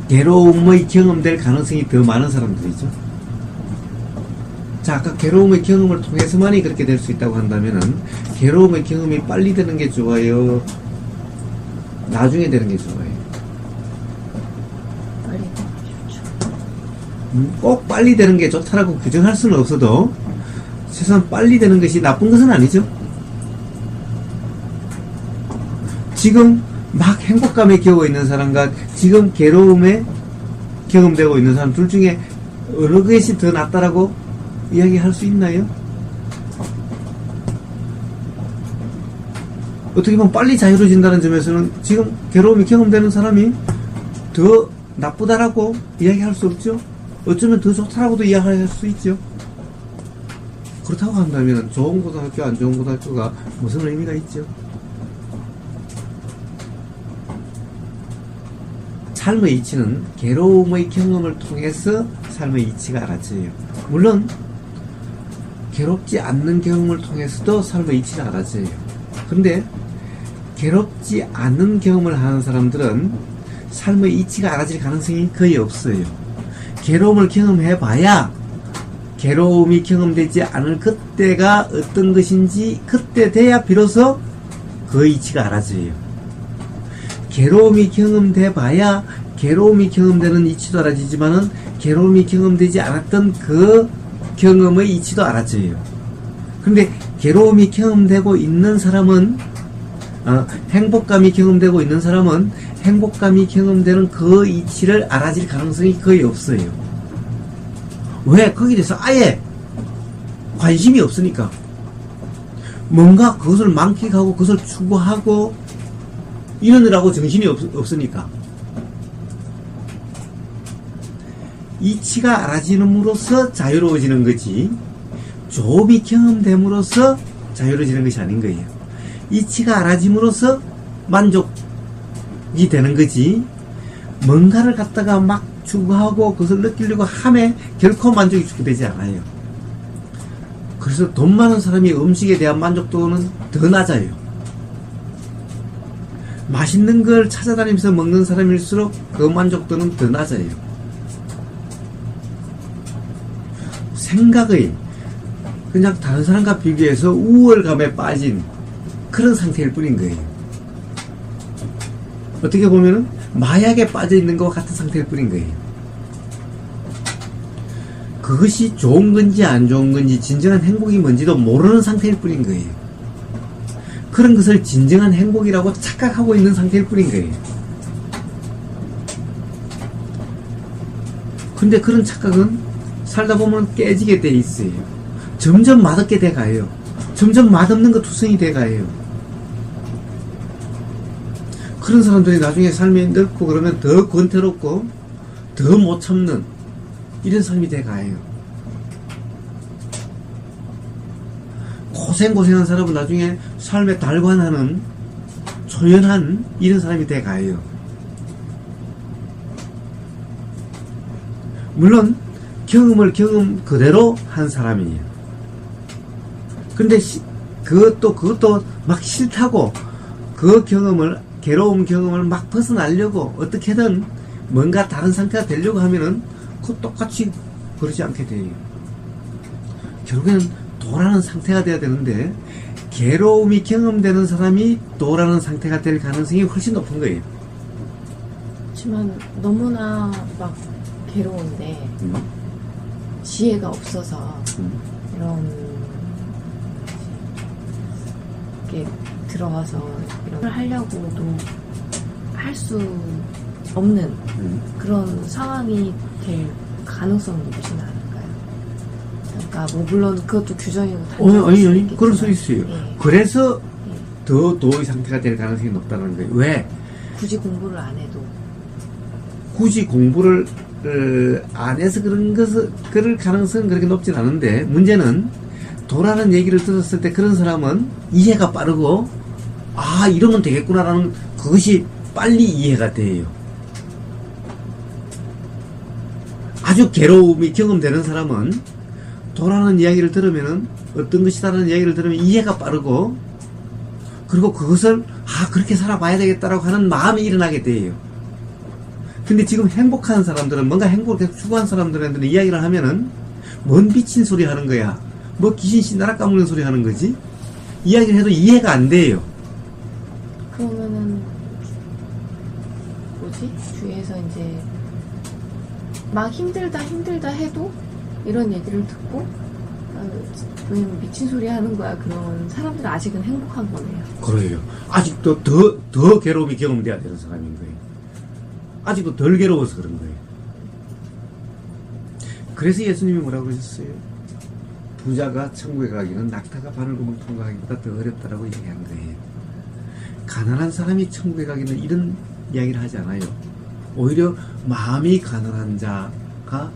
괴로움의 경험될 가능성이 더 많은 사람들이죠. 자, 아까 괴로움의 경험을 통해서만이 그렇게 될 수 있다고 한다면은, 괴로움의 경험이 빨리 되는 게 좋아요? 나중에 되는 게 좋아요? 빨리 되는 게 좋죠. 꼭 빨리 되는 게 좋다라고 규정할 수는 없어도, 최소한 빨리 되는 것이 나쁜 것은 아니죠. 지금 막 행복감에 겨워 있는 사람과 지금 괴로움에 경험되고 있는 사람 둘 중에 어느 것이 더 낫다라고 이야기할 수 있나요? 어떻게 보면 빨리 자유로워진다는 점에서는 지금 괴로움이 경험되는 사람이 더 나쁘다라고 이야기할 수 없죠. 어쩌면 더 좋다라고도 이야기할 수 있죠. 그렇다고 한다면 좋은 고등학교, 안 좋은 고등학교가 무슨 의미가 있죠? 삶의 이치는 괴로움의 경험을 통해서 삶의 이치가 알아져요. 물론 괴롭지 않는 경험을 통해서도 삶의 이치가 알아져요. 그런데 괴롭지 않는 경험을 하는 사람들은 삶의 이치가 알아질 가능성이 거의 없어요. 괴로움을 경험해봐야 괴로움이 경험되지 않을 그때가 어떤 것인지 그때 돼야 비로소 그 이치가 알아져요. 괴로움이 경험돼 봐야 괴로움이 경험되는 이치도 알아지지만은 괴로움이 경험되지 않았던 그 경험의 이치도 알아져요. 그런데 괴로움이 경험되고 있는 사람은, 행복감이 경험되고 있는 사람은 행복감이 경험되는 그 이치를 알아질 가능성이 거의 없어요. 왜? 거기에 대해서 아예 관심이 없으니까. 뭔가 그것을 만끽하고 그것을 추구하고 이러느라고 정신이 없으니까. 이치가 알아지는으로써 자유로워지는 거지, 조업이 경험됨으로써 자유로워지는 것이 아닌 거예요. 이치가 알아짐으로써 만족이 되는 거지, 뭔가를 갖다가 막 추구하고 그것을 느끼려고 함에 결코 만족이 추구되지 않아요. 그래서 돈 많은 사람이 음식에 대한 만족도는 더 낮아요. 맛있는 걸 찾아다니면서 먹는 사람일수록 그 만족도는 더 낮아요. 생각의 그냥 다른 사람과 비교해서 우월감에 빠진 그런 상태일 뿐인 거예요. 어떻게 보면은 마약에 빠져 있는 것과 같은 상태일 뿐인 거예요. 그것이 좋은 건지 안 좋은 건지 진정한 행복이 뭔지도 모르는 상태일 뿐인 거예요. 그런 것을 진정한 행복이라고 착각하고 있는 상태일 뿐인 거예요. 근데 그런 착각은 살다 보면 깨지게 돼 있어요. 점점 맛없게 돼 가요. 점점 맛없는 거 투성이 돼 가요. 그런 사람들이 나중에 삶이 넓고 그러면 더 권태롭고 더 못 참는 이런 삶이 돼 가요. 고생한 사람은 나중에 삶에 달관하는 초연한 이런 사람이 돼 가요. 물론 경험을 경험 그대로 한 사람이에요. 근데 그것도 막 싫다고 그 경험을 괴로운 경험을 막 벗어나려고 어떻게든 뭔가 다른 상태가 되려고 하면은 그 똑같이 그러지 않게 돼요. 결국에는 도라는 상태가 돼야 되는데 괴로움이 경험되는 사람이 도라는 상태가 될 가능성이 훨씬 높은 거예요. 하지만 너무나 막 괴로운데 지혜가 없어서 이런 게 들어와서 이런 걸 하려고도 할 수 없는 그런 상황이 될 가능성이 높진 않을까요? 그러니까 뭐 물론 그것도 규정이고 아니 그럴 수 있어요. 예. 그래서 더 도의 상태가 될 가능성이 높다는 거예요. 왜? 굳이 공부를 안 해도 굳이 공부를 안 해서 그럴 가능성은 그렇게 높진 않은데 문제는 도라는 얘기를 들었을 때 그런 사람은 이해가 빠르고 아 이러면 되겠구나라는 그것이 빨리 이해가 돼요. 아주 괴로움이 경험되는 사람은 도라는 이야기를 들으면은 어떤 것이다라는 이야기를 들으면 이해가 빠르고 그리고 그것을 그렇게 살아봐야 되겠다라고 하는 마음이 일어나게 돼요. 근데 지금 행복한 사람들은 뭔가 행복을 계속 추구한 사람들한테 이야기를 하면은 뭔 미친 소리 하는 거야. 뭐 귀신씨 나락 까먹는 소리 하는 거지? 이야기를 해도 이해가 안 돼요. 그러면은 뭐지? 주위에서 이제 막 힘들다 해도 이런 얘기를 듣고 왜냐면 미친 소리 하는 거야. 그런 사람들은 아직은 행복한 거네요. 그래요. 아직도 더 괴로움이 경험돼야 되는 사람인 거예요. 아직도 덜 괴로워서 그런 거예요. 그래서 예수님이 뭐라고 그러셨어요? 부자가 천국에 가기는 낙타가 바늘구멍 통과하기보다 더 어렵다라고 얘기한 거예요. 가난한 사람이 천국에 가기는 이런 이야기를 하지 않아요. 오히려 마음이 가난한 자가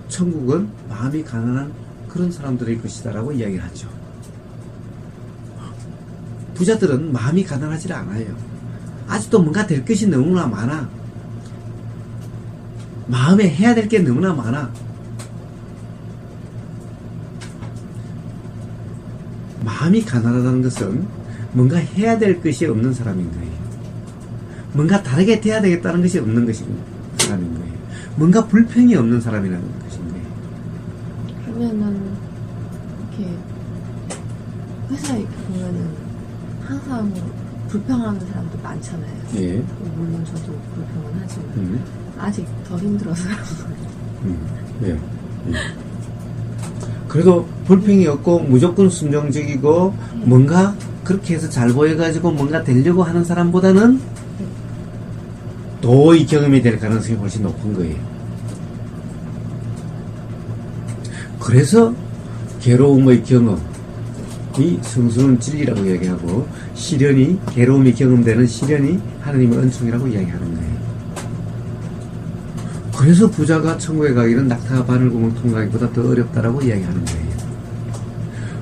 천국은 마음이 가난한 그런 사람들의 것이다라고 이야기를 하죠. 부자들은 마음이 가난하지 않아요. 아직도 뭔가 될 것이 너무나 많아. 마음에 해야 될 게 너무나 많아. 마음이 가난하다는 것은 뭔가 해야 될 것이 없는 사람인 거예요. 뭔가 다르게 돼야 되겠다는 것이 없는 사람인 거예요. 뭔가 불평이 없는 사람이라는 것인 거예요. 그러면은 이렇게 회사에 이렇게 보면은 항상 불평하는 사람도 많잖아요. 예. 물론 저도 불평은 하지만 아직 더 힘들어서 예. 그래도 불평이 없고 무조건 순종적이고 뭔가 그렇게 해서 잘 보여가지고 뭔가 되려고 하는 사람보다는 도의 경험이 될 가능성이 훨씬 높은 거예요. 그래서 괴로움의 경험이 성수는 진리라고 얘기하고 시련이 괴로움이 경험되는 시련이 하나님의 은총이라고 이야기하는 거예요. 그래서 부자가 천국에 가기는 낙타가 바늘구멍 통과하기보다 더 어렵다라고 이야기하는 거예요.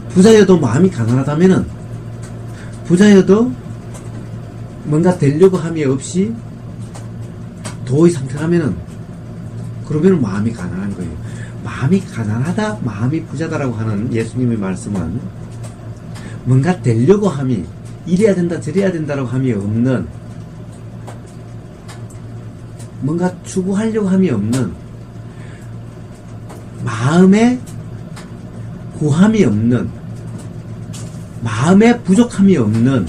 부자여도 마음이 가난하다면은 부자여도 뭔가 되려고 함이 없이 도의 상태라면은 그러면 마음이 가난한 거예요. 마음이 가난하다, 마음이 부자다라고 하는 예수님의 말씀은 뭔가 되려고 함이 이래야 된다, 저래야 된다라고 함이 없는 뭔가 추구하려고 함이 없는 마음에 고함이 없는, 마음에 부족함이 없는,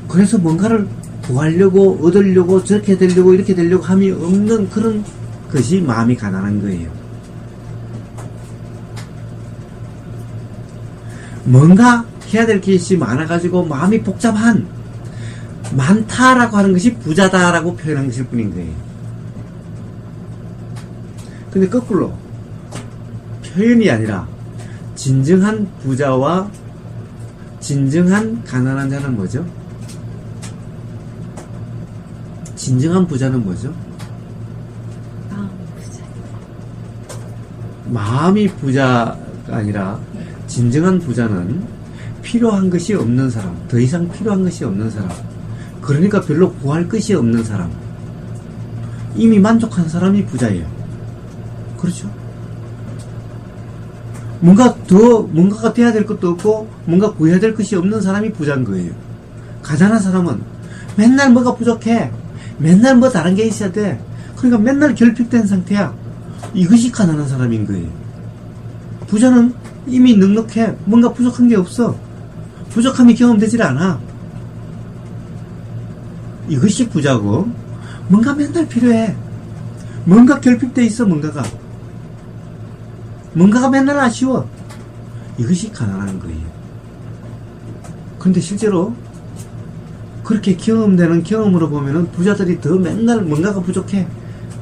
그래서 뭔가를 구하려고, 얻으려고, 저렇게 되려고, 이렇게 되려고 함이 없는 그런 것이 마음이 가난한 거예요. 뭔가 해야 될 것이 많아가지고 마음이 복잡한, 많다라고 하는 것이 부자다라고 표현한 것일 뿐인 거예요. 근데 거꾸로 표현이 아니라 진정한 부자와 진정한 가난한 자는 뭐죠? 진정한 부자는 뭐죠? 마음이 부자가 아니라 진정한 부자는 필요한 것이 없는 사람, 더 이상 필요한 것이 없는 사람, 그러니까 별로 구할 것이 없는 사람, 이미 만족한 사람이 부자예요. 그렇죠? 뭔가가 돼야 될 것도 없고 뭔가 구해야 될 것이 없는 사람이 부자인 거예요. 가난한 사람은 맨날 뭐가 부족해, 맨날 뭐 다른 게 있어야 돼, 그러니까 맨날 결핍된 상태야. 이것이 가난한 사람인 거예요. 부자는 이미 넉넉해, 뭔가 부족한 게 없어, 부족함이 경험되질 않아. 이것이 부자고, 뭔가 맨날 필요해, 뭔가 결핍돼 있어, 뭔가가 맨날 아쉬워. 이것이 가난한 거예요. 그런데 실제로 그렇게 경험되는 경험으로 보면은 부자들이 더 맨날 뭔가가 부족해,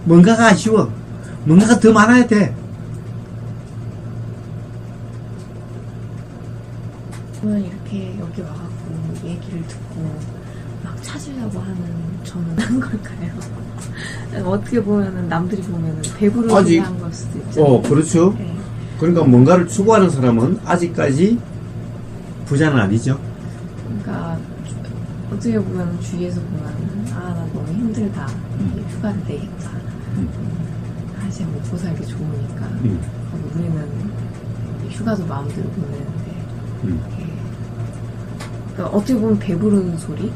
뭔가가 아쉬워, 뭔가가 더 많아야 돼. 저는 이렇게 여기 와갖고 얘기를 듣고 막 찾으려고 하는 저는 한 걸까요? 어떻게 보면은 남들이 보면은 배부르게 한 걸 수도 있죠. 그렇죠. 네. 그러니까 뭔가를 추구하는 사람은 아직까지 부자는 아니죠. 그러니까 어떻게 보면 주위에서 보면 나 너무 힘들다, 휴가를 내겠다, 사실 먹고 살기 좋으니까 우리는 휴가도 마음대로 보내는데 그러니까 어떻게 보면 배부르는 소리?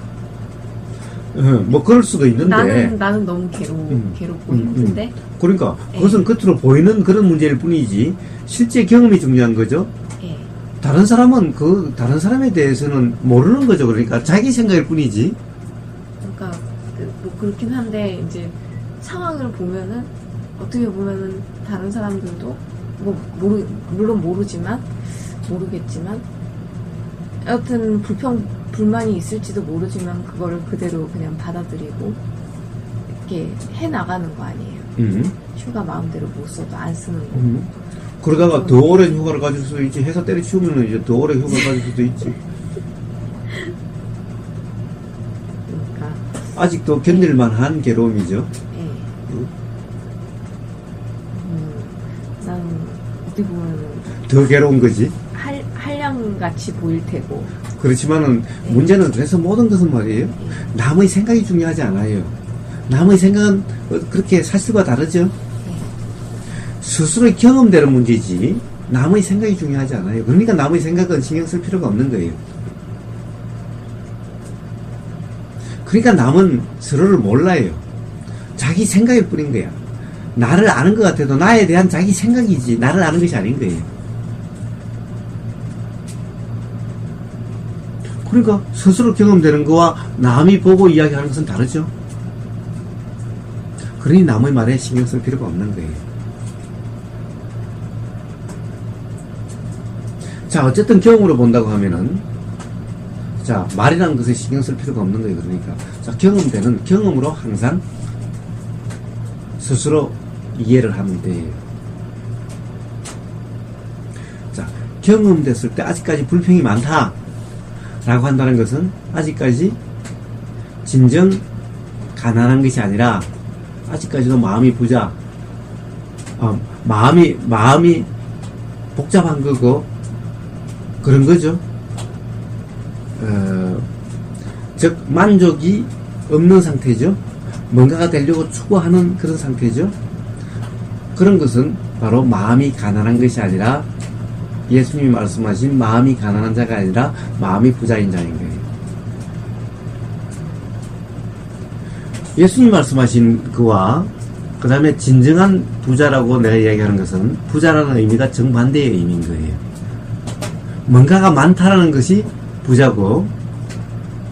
뭐 그럴 수도 있는데 나는 너무 괴롭고 힘든데. 그러니까 그것은 겉으로 보이는 그런 문제일 뿐이지 실제 경험이 중요한 거죠. 예. 다른 사람은 다른 사람에 대해서는 모르는 거죠. 그러니까 자기 생각일 뿐이지. 그러니까 뭐 그렇긴 한데 이제 상황을 보면은 어떻게 보면은 다른 사람들도 뭐 물론 모르겠지만 여튼 불만이 있을지도 모르지만 그거를 그대로 그냥 받아들이고 이렇게 해 나가는 거 아니에요. 휴가 마음대로 못 써도 안 쓰는 거. 그러다가 더 오랜 휴가를 가질 수도 있지. 회사 때려치우면 이제 더 오랜 휴가를 가질 수도 있지. 그러니까 아직도 견딜만한 괴로움이죠. 예. 난 어떻게 보면은 더 괴로운 거지. 한량같이 보일 테고. 그렇지만은 문제는 그래서 모든 것은 말이에요. 남의 생각이 중요하지 않아요. 남의 생각은 그렇게 사실과 다르죠. 스스로 경험되는 문제지 남의 생각이 중요하지 않아요. 그러니까 남의 생각은 신경 쓸 필요가 없는 거예요. 그러니까 남은 서로를 몰라요. 자기 생각일 뿐인 거야. 나를 아는 것 같아도 나에 대한 자기 생각이지 나를 아는 것이 아닌 거예요. 그러니까 스스로 경험되는 거와 남이 보고 이야기하는 것은 다르죠. 그러니 남의 말에 신경 쓸 필요가 없는 거예요. 자, 어쨌든 경험으로 본다고 하면은, 자, 말이라는 것에 신경 쓸 필요가 없는 거예요. 그러니까. 자, 경험되는 경험으로 항상 스스로 이해를 하면 돼요. 자, 경험됐을 때 아직까지 불평이 많다 라고 한다는 것은 아직까지 진정 가난한 것이 아니라 아직까지도 마음이 부자, 마음이 복잡한 거고 그런 거죠. 즉 만족이 없는 상태죠. 뭔가가 되려고 추구하는 그런 상태죠. 그런 것은 바로 마음이 가난한 것이 아니라 예수님이 말씀하신 마음이 가난한 자가 아니라 마음이 부자인 자인 거예요. 예수님이 말씀하신 그와 그 다음에 진정한 부자라고 내가 이야기하는 것은 부자라는 의미가 정반대의 의미인 거예요. 뭔가가 많다라는 것이 부자고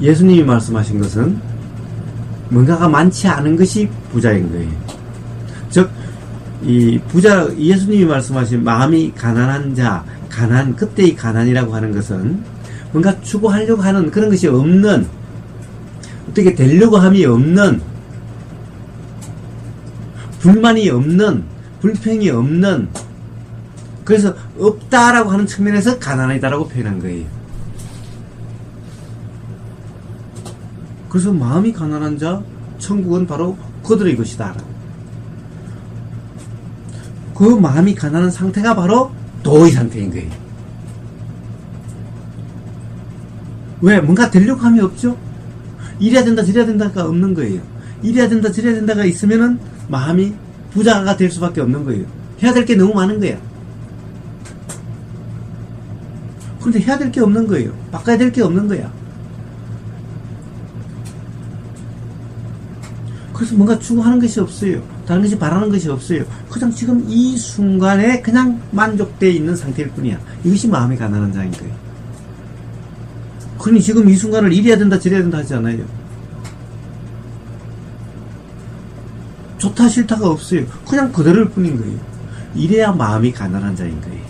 예수님이 말씀하신 것은 뭔가가 많지 않은 것이 부자인 거예요. 즉, 이 부자, 예수님이 말씀하신 마음이 가난한 자, 그때의 가난이라고 하는 것은 뭔가 추구하려고 하는 그런 것이 없는, 어떻게 되려고 함이 없는, 불만이 없는, 불평이 없는, 그래서 없다라고 하는 측면에서 가난하다라고 표현한 거예요. 그래서 마음이 가난한 자, 천국은 바로 그들의 것이다. 그 마음이 가난한 상태가 바로 도의 상태인 거예요. 왜? 뭔가 되려고 함이 없죠? 이래야 된다, 저래야 된다가 없는 거예요. 이래야 된다, 저래야 된다가 있으면은 마음이 부자가 될 수밖에 없는 거예요. 해야 될 게 너무 많은 거야. 그런데 해야 될 게 없는 거예요. 바꿔야 될 게 없는 거야. 그래서 뭔가 추구하는 것이 없어요. 다른 것이 바라는 것이 없어요. 그냥 지금 이 순간에 그냥 만족되어 있는 상태일 뿐이야. 이것이 마음이 가난한 자인 거예요. 그러니 지금 이 순간을 이래야 된다 저래야 된다 하지 않아요. 좋다 싫다가 없어요. 그냥 그대로일 뿐인 거예요. 이래야 마음이 가난한 자인 거예요.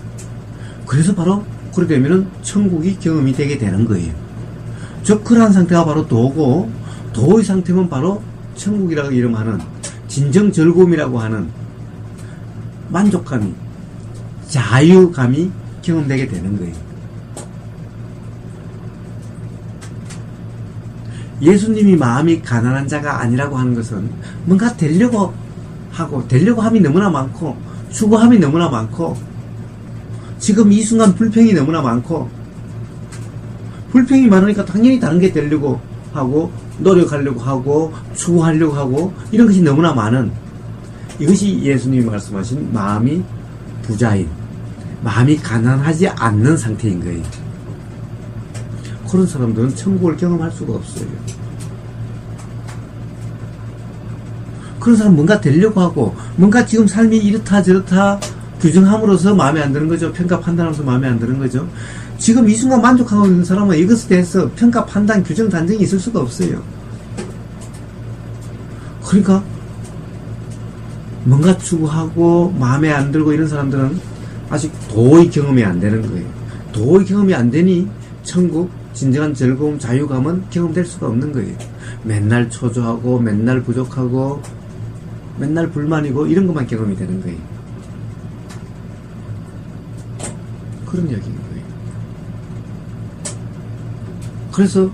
그래서 바로 그렇게 되면은 천국이 경험이 되게 되는 거예요. 즉 그러한 상태가 바로 도고, 도의 상태는 바로 천국이라고 이름하는 진정 즐거움이라고 하는 만족감이, 자유감이 경험되게 되는 거예요. 예수님이 마음이 가난한 자가 아니라고 하는 것은 뭔가 되려고 하고, 되려고 함이 너무나 많고, 추구함이 너무나 많고, 지금 이 순간 불평이 너무나 많고, 불평이 많으니까 당연히 다른 게 되려고 하고, 노력하려고 하고, 추구하려고 하고, 이런 것이 너무나 많은, 이것이 예수님이 말씀하신 마음이 부자인, 마음이 가난하지 않는 상태인 거예요. 그런 사람들은 천국을 경험할 수가 없어요. 그런 사람은 뭔가 되려고 하고, 뭔가 지금 삶이 이렇다 저렇다 규정함으로써 마음에 안 드는 거죠. 평가 판단하면서 마음에 안 드는 거죠. 지금 이 순간 만족하고 있는 사람은 이것에 대해서 평가 판단 규정 단정이 있을 수가 없어요. 그러니까 뭔가 추구하고 마음에 안 들고 이런 사람들은 아직 도의 경험이 안 되는 거예요. 도의 경험이 안 되니 천국, 진정한 즐거움, 자유감은 경험될 수가 없는 거예요. 맨날 초조하고 맨날 부족하고 맨날 불만이고 이런 것만 경험이 되는 거예요. 그런 이야기인 거예요. 그래서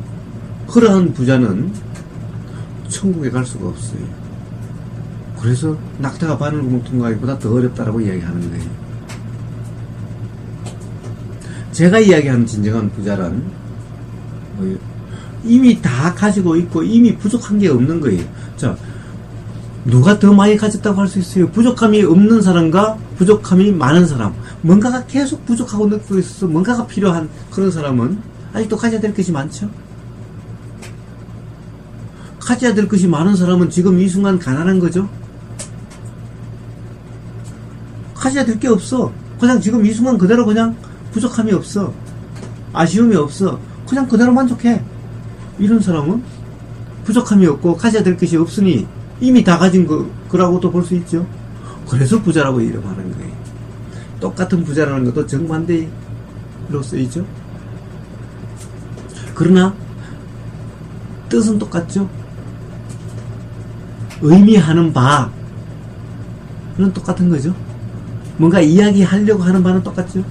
그러한 부자는 천국에 갈 수가 없어요. 그래서 낙타가 바늘구멍 통과하기보다 더 어렵다라고 이야기하는 거예요. 제가 이야기하는 진정한 부자란 뭐예요? 이미 다 가지고 있고 이미 부족한 게 없는 거예요. 자, 누가 더 많이 가졌다고 할 수 있어요? 부족함이 없는 사람과 부족함이 많은 사람, 뭔가가 계속 부족하고 느끼고 있어서 뭔가가 필요한 그런 사람은 아직도 가져야 될 것이 많죠. 가져야 될 것이 많은 사람은 지금 이 순간 가난한 거죠. 가져야 될 게 없어. 그냥 지금 이 순간 그대로 그냥 부족함이 없어, 아쉬움이 없어, 그냥 그대로 만족해. 이런 사람은 부족함이 없고 가져야 될 것이 없으니 이미 다 가진 거라고도 볼 수 있죠. 그래서 부자라고 이름하는 거예요. 똑같은 부자라는 것도 정반대로 쓰이죠. 그러나 뜻은 똑같죠. 의미하는 바는 똑같은 거죠. 뭔가 이야기하려고 하는 바는 똑같죠.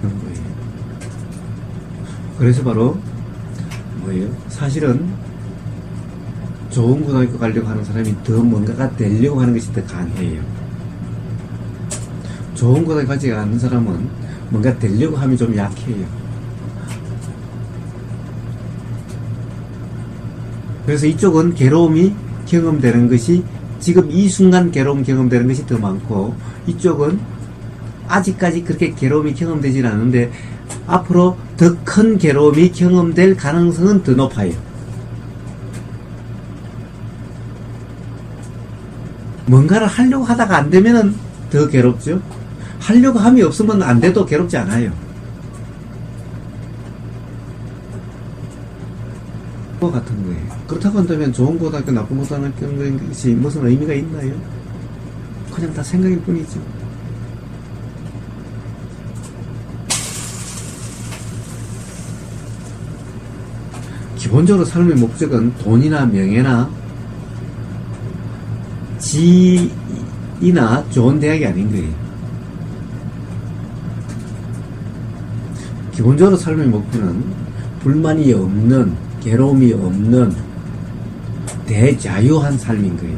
그런 거예요. 그래서 바로 뭐예요? 사실은 좋은 고등학교 가려고 하는 사람이 더 뭔가가 되려고 하는 것이 더 강해요. 좋은 고등학교 가지 않는 사람은 뭔가 되려고 함이 좀 약해요. 그래서 이쪽은 괴로움이 경험되는 것이, 지금 이 순간 괴로움 경험되는 것이 더 많고, 이쪽은 아직까지 그렇게 괴로움이 경험되진 않는데 앞으로 더 큰 괴로움이 경험될 가능성은 더 높아요. 뭔가를 하려고 하다가 안 되면은 더 괴롭죠. 하려고 함이 없으면 안 돼도 괴롭지 않아요. 그거 같은 거예요. 그렇다고 한다면 좋은 고등학교, 나쁜 고등학교인 것이 무슨 의미가 있나요? 그냥 다 생각일 뿐이죠. 기본적으로 삶의 목적은 돈이나 명예나 지위나 좋은 대학이 아닌 거예요. 기본적으로 삶의 목표는 불만이 없는, 괴로움이 없는 대자유한 삶인 거예요.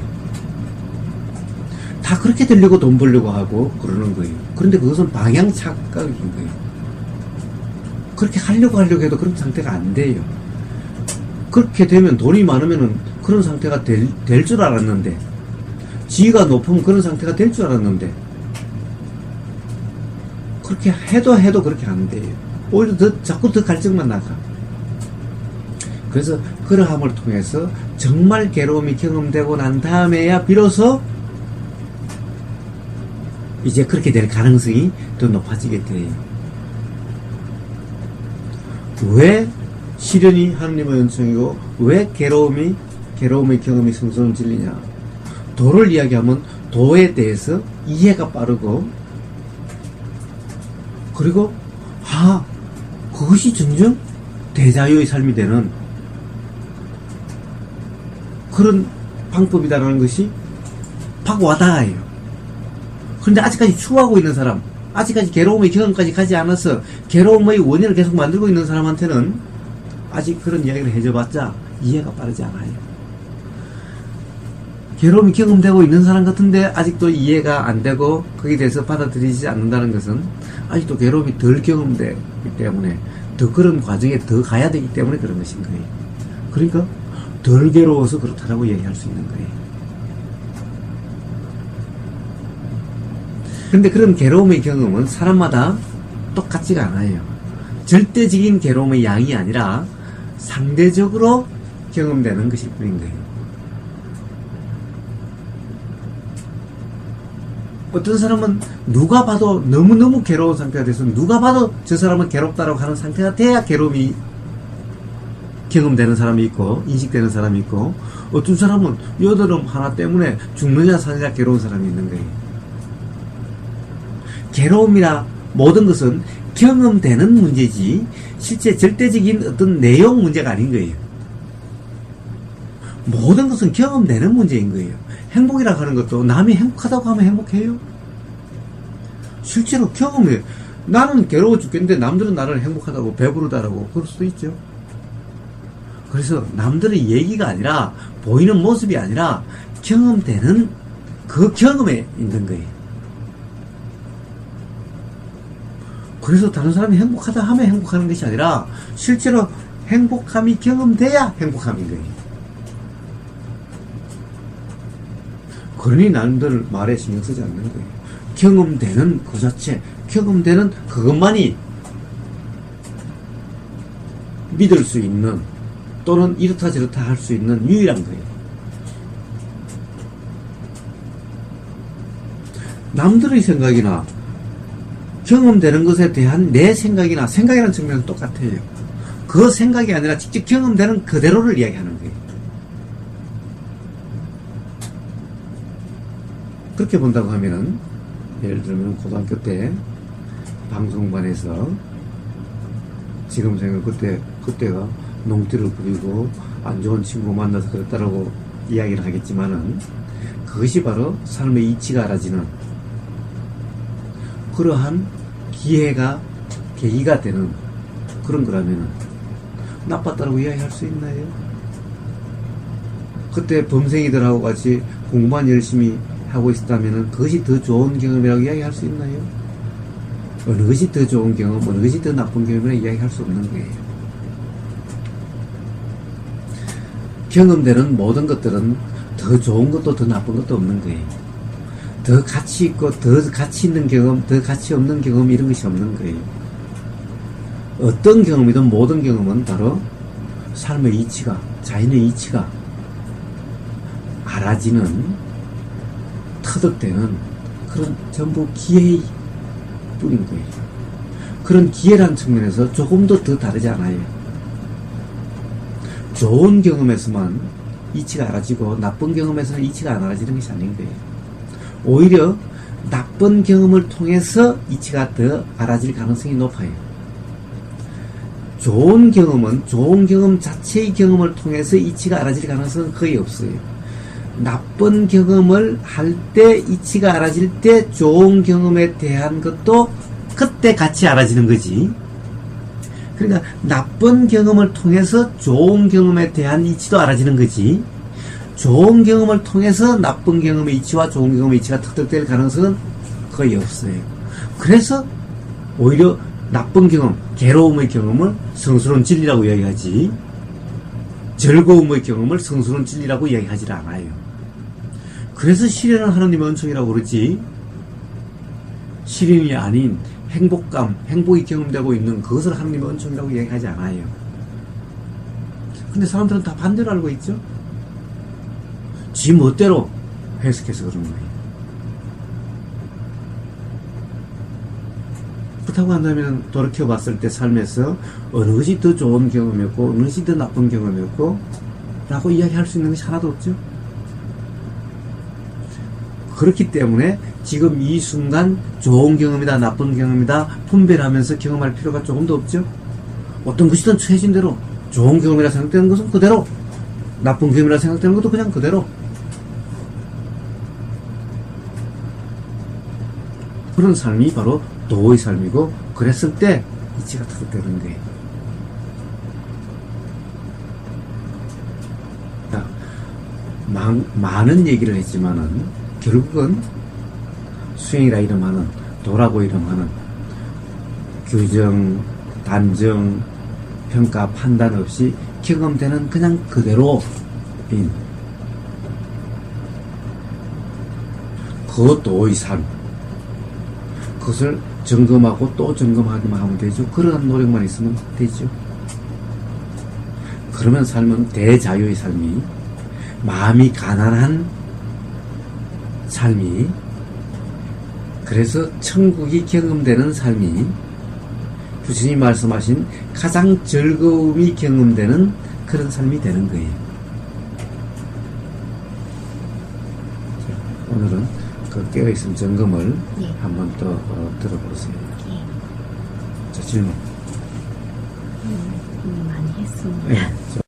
다 그렇게 되려고 돈 벌려고 하고 그러는 거예요. 그런데 그것은 방향 착각인 거예요. 그렇게 하려고 해도 그런 상태가 안 돼요. 그렇게 되면 돈이 많으면 그런 상태가 될 줄 알았는데, 지위가 높으면 그런 상태가 될 줄 알았는데, 그렇게 해도 그렇게 안 돼요. 오히려 자꾸 더 갈증만 나가. 그래서 그러함을 통해서 정말 괴로움이 경험되고 난 다음에야 비로소 이제 그렇게 될 가능성이 더 높아지게 돼요. 왜 시련이 하느님의 은총이고 왜 괴로움의 경험이 성성을 질리냐? 도를 이야기하면 도에 대해서 이해가 빠르고, 그리고 그것이 정정 대자유의 삶이 되는 그런 방법이다라는 것이 확 와닿아요. 그런데 아직까지 추구하고 있는 사람, 아직까지 괴로움의 경험까지 가지 않아서 괴로움의 원인을 계속 만들고 있는 사람한테는 아직 그런 이야기를 해줘봤자 이해가 빠르지 않아요. 괴로움이 경험되고 있는 사람 같은데 아직도 이해가 안 되고 거기에 대해서 받아들이지 않는다는 것은 아직도 괴로움이 덜 경험되기 때문에, 더 그런 과정에 더 가야 되기 때문에 그런 것인 거예요. 그러니까 덜 괴로워서 그렇다라고 얘기할 수 있는 거예요. 그런데 그런 괴로움의 경험은 사람마다 똑같지가 않아요. 절대적인 괴로움의 양이 아니라 상대적으로 경험되는 것일 뿐인 거예요. 어떤 사람은 누가 봐도 너무너무 괴로운 상태가 돼서 누가 봐도 저 사람은 괴롭다라고 하는 상태가 돼야 괴로움이 경험되는 사람이 있고 인식되는 사람이 있고, 어떤 사람은 여드름 하나 때문에 죽느냐 사느냐 괴로운 사람이 있는 거예요. 괴로움이나 모든 것은 경험되는 문제지 실제 절대적인 어떤 내용 문제가 아닌 거예요. 모든 것은 경험되는 문제인 거예요. 행복이라고 하는 것도 남이 행복하다고 하면 행복해요? 실제로 경험해요. 나는 괴로워 죽겠는데 남들은 나를 행복하다고 배부르다라고 그럴 수도 있죠. 그래서 남들의 얘기가 아니라, 보이는 모습이 아니라 경험되는 그 경험에 있는 거예요. 그래서 다른 사람이 행복하다 하면 행복하는 것이 아니라 실제로 행복함이 경험돼야 행복함인 거예요. 그러니 남들 말에 신경 쓰지 않는 거예요. 경험되는 그 자체, 경험되는 그것만이 믿을 수 있는, 또는 이렇다 저렇다 할 수 있는 유일한 거예요. 남들의 생각이나 경험되는 것에 대한 내 생각이라는 측면은 똑같아요. 그 생각이 아니라 직접 경험되는 그대로를 이야기하는 거예요. 그렇게 본다고 하면은, 예를 들면 고등학교 때 방송반에서 지금 생각 그때가 농티를 부리고 안 좋은 친구 만나서 그랬다라고 이야기를 하겠지만은, 그것이 바로 삶의 이치가 알아지는 그러한 계기가 되는 그런 거라면은 나빴다라고 이야기할 수 있나요? 그때 범생이들하고 같이 공부만 열심히 하고 있었다면은 그것이 더 좋은 경험이라고 이야기할 수 있나요? 어느 것이 더 좋은 경험, 어느 것이 더 나쁜 경험이라고 이야기할 수 없는 거예요. 경험되는 모든 것들은 더 좋은 것도 더 나쁜 것도 없는 거예요. 더 가치 있고 더 가치 있는 경험, 더 가치 없는 경험, 이런 것이 없는 거예요. 어떤 경험이든 모든 경험은 바로 삶의 이치가, 자연의 이치가 알아지는 터득되는 그런 전부 기회의 뿐인 거예요. 그런 기회라는 측면에서 조금도 더 다르지 않아요. 좋은 경험에서만 이치가 알아지고 나쁜 경험에서는 이치가 안 알아지는 것이 아닌 거예요. 오히려 나쁜 경험을 통해서 이치가 더 알아질 가능성이 높아요. 좋은 경험은 좋은 경험 자체의 경험을 통해서 이치가 알아질 가능성은 거의 없어요. 나쁜 경험을 할 때 이치가 알아질 때 좋은 경험에 대한 것도 그때 같이 알아지는 거지. 그러니까 나쁜 경험을 통해서 좋은 경험에 대한 이치도 알아지는 거지. 좋은 경험을 통해서 나쁜 경험의 이치와 좋은 경험의 이치가 터득될 가능성은 거의 없어요. 그래서 오히려 나쁜 경험, 괴로움의 경험을 성스러운 진리라고 이야기하지, 즐거움의 경험을 성스러운 진리라고 이야기하지 않아요. 그래서 시련을 하느님의 은총이라고 그러지, 시련이 아닌 행복감, 행복이 경험되고 있는 그것을 하느님의 은총이라고 이야기하지 않아요. 근데 사람들은 다 반대로 알고 있죠? 지 멋대로 해석해서 그런 거예요. 그렇다고 한다면 돌이켜봤을 때 삶에서 어느 것이 더 좋은 경험이었고 어느 것이 더 나쁜 경험이었고 라고 이야기할 수 있는 것이 하나도 없죠. 그렇기 때문에 지금 이 순간 좋은 경험이다 나쁜 경험이다 분별하면서 경험할 필요가 조금도 없죠. 어떤 것이든 처해진 대로 좋은 경험이라 생각되는 것은 그대로, 나쁜 경험이라 생각되는 것도 그냥 그대로, 그런 삶이 바로 도의 삶이고, 그랬을 때 이치가 터득되는 거예요. 자, 많은 얘기를 했지만은 결국은 수행이라 이름하는, 도라고 이름하는 규정, 단정, 평가, 판단 없이 경험되는 그냥 그대로인 그 도의 삶, 그것을 점검하고 또 점검하기만 하면 되죠. 그런 노력만 있으면 되죠. 그러면 삶은 대자유의 삶이, 마음이 가난한 삶이, 그래서 천국이 경험되는 삶이, 부처님이 말씀하신 가장 즐거움이 경험되는 그런 삶이 되는 거예요. 자, 오늘은 그 깨어있음 점검을 한번 더 들어보세요. 자, 질문. 많이 했습니다. 네, 자,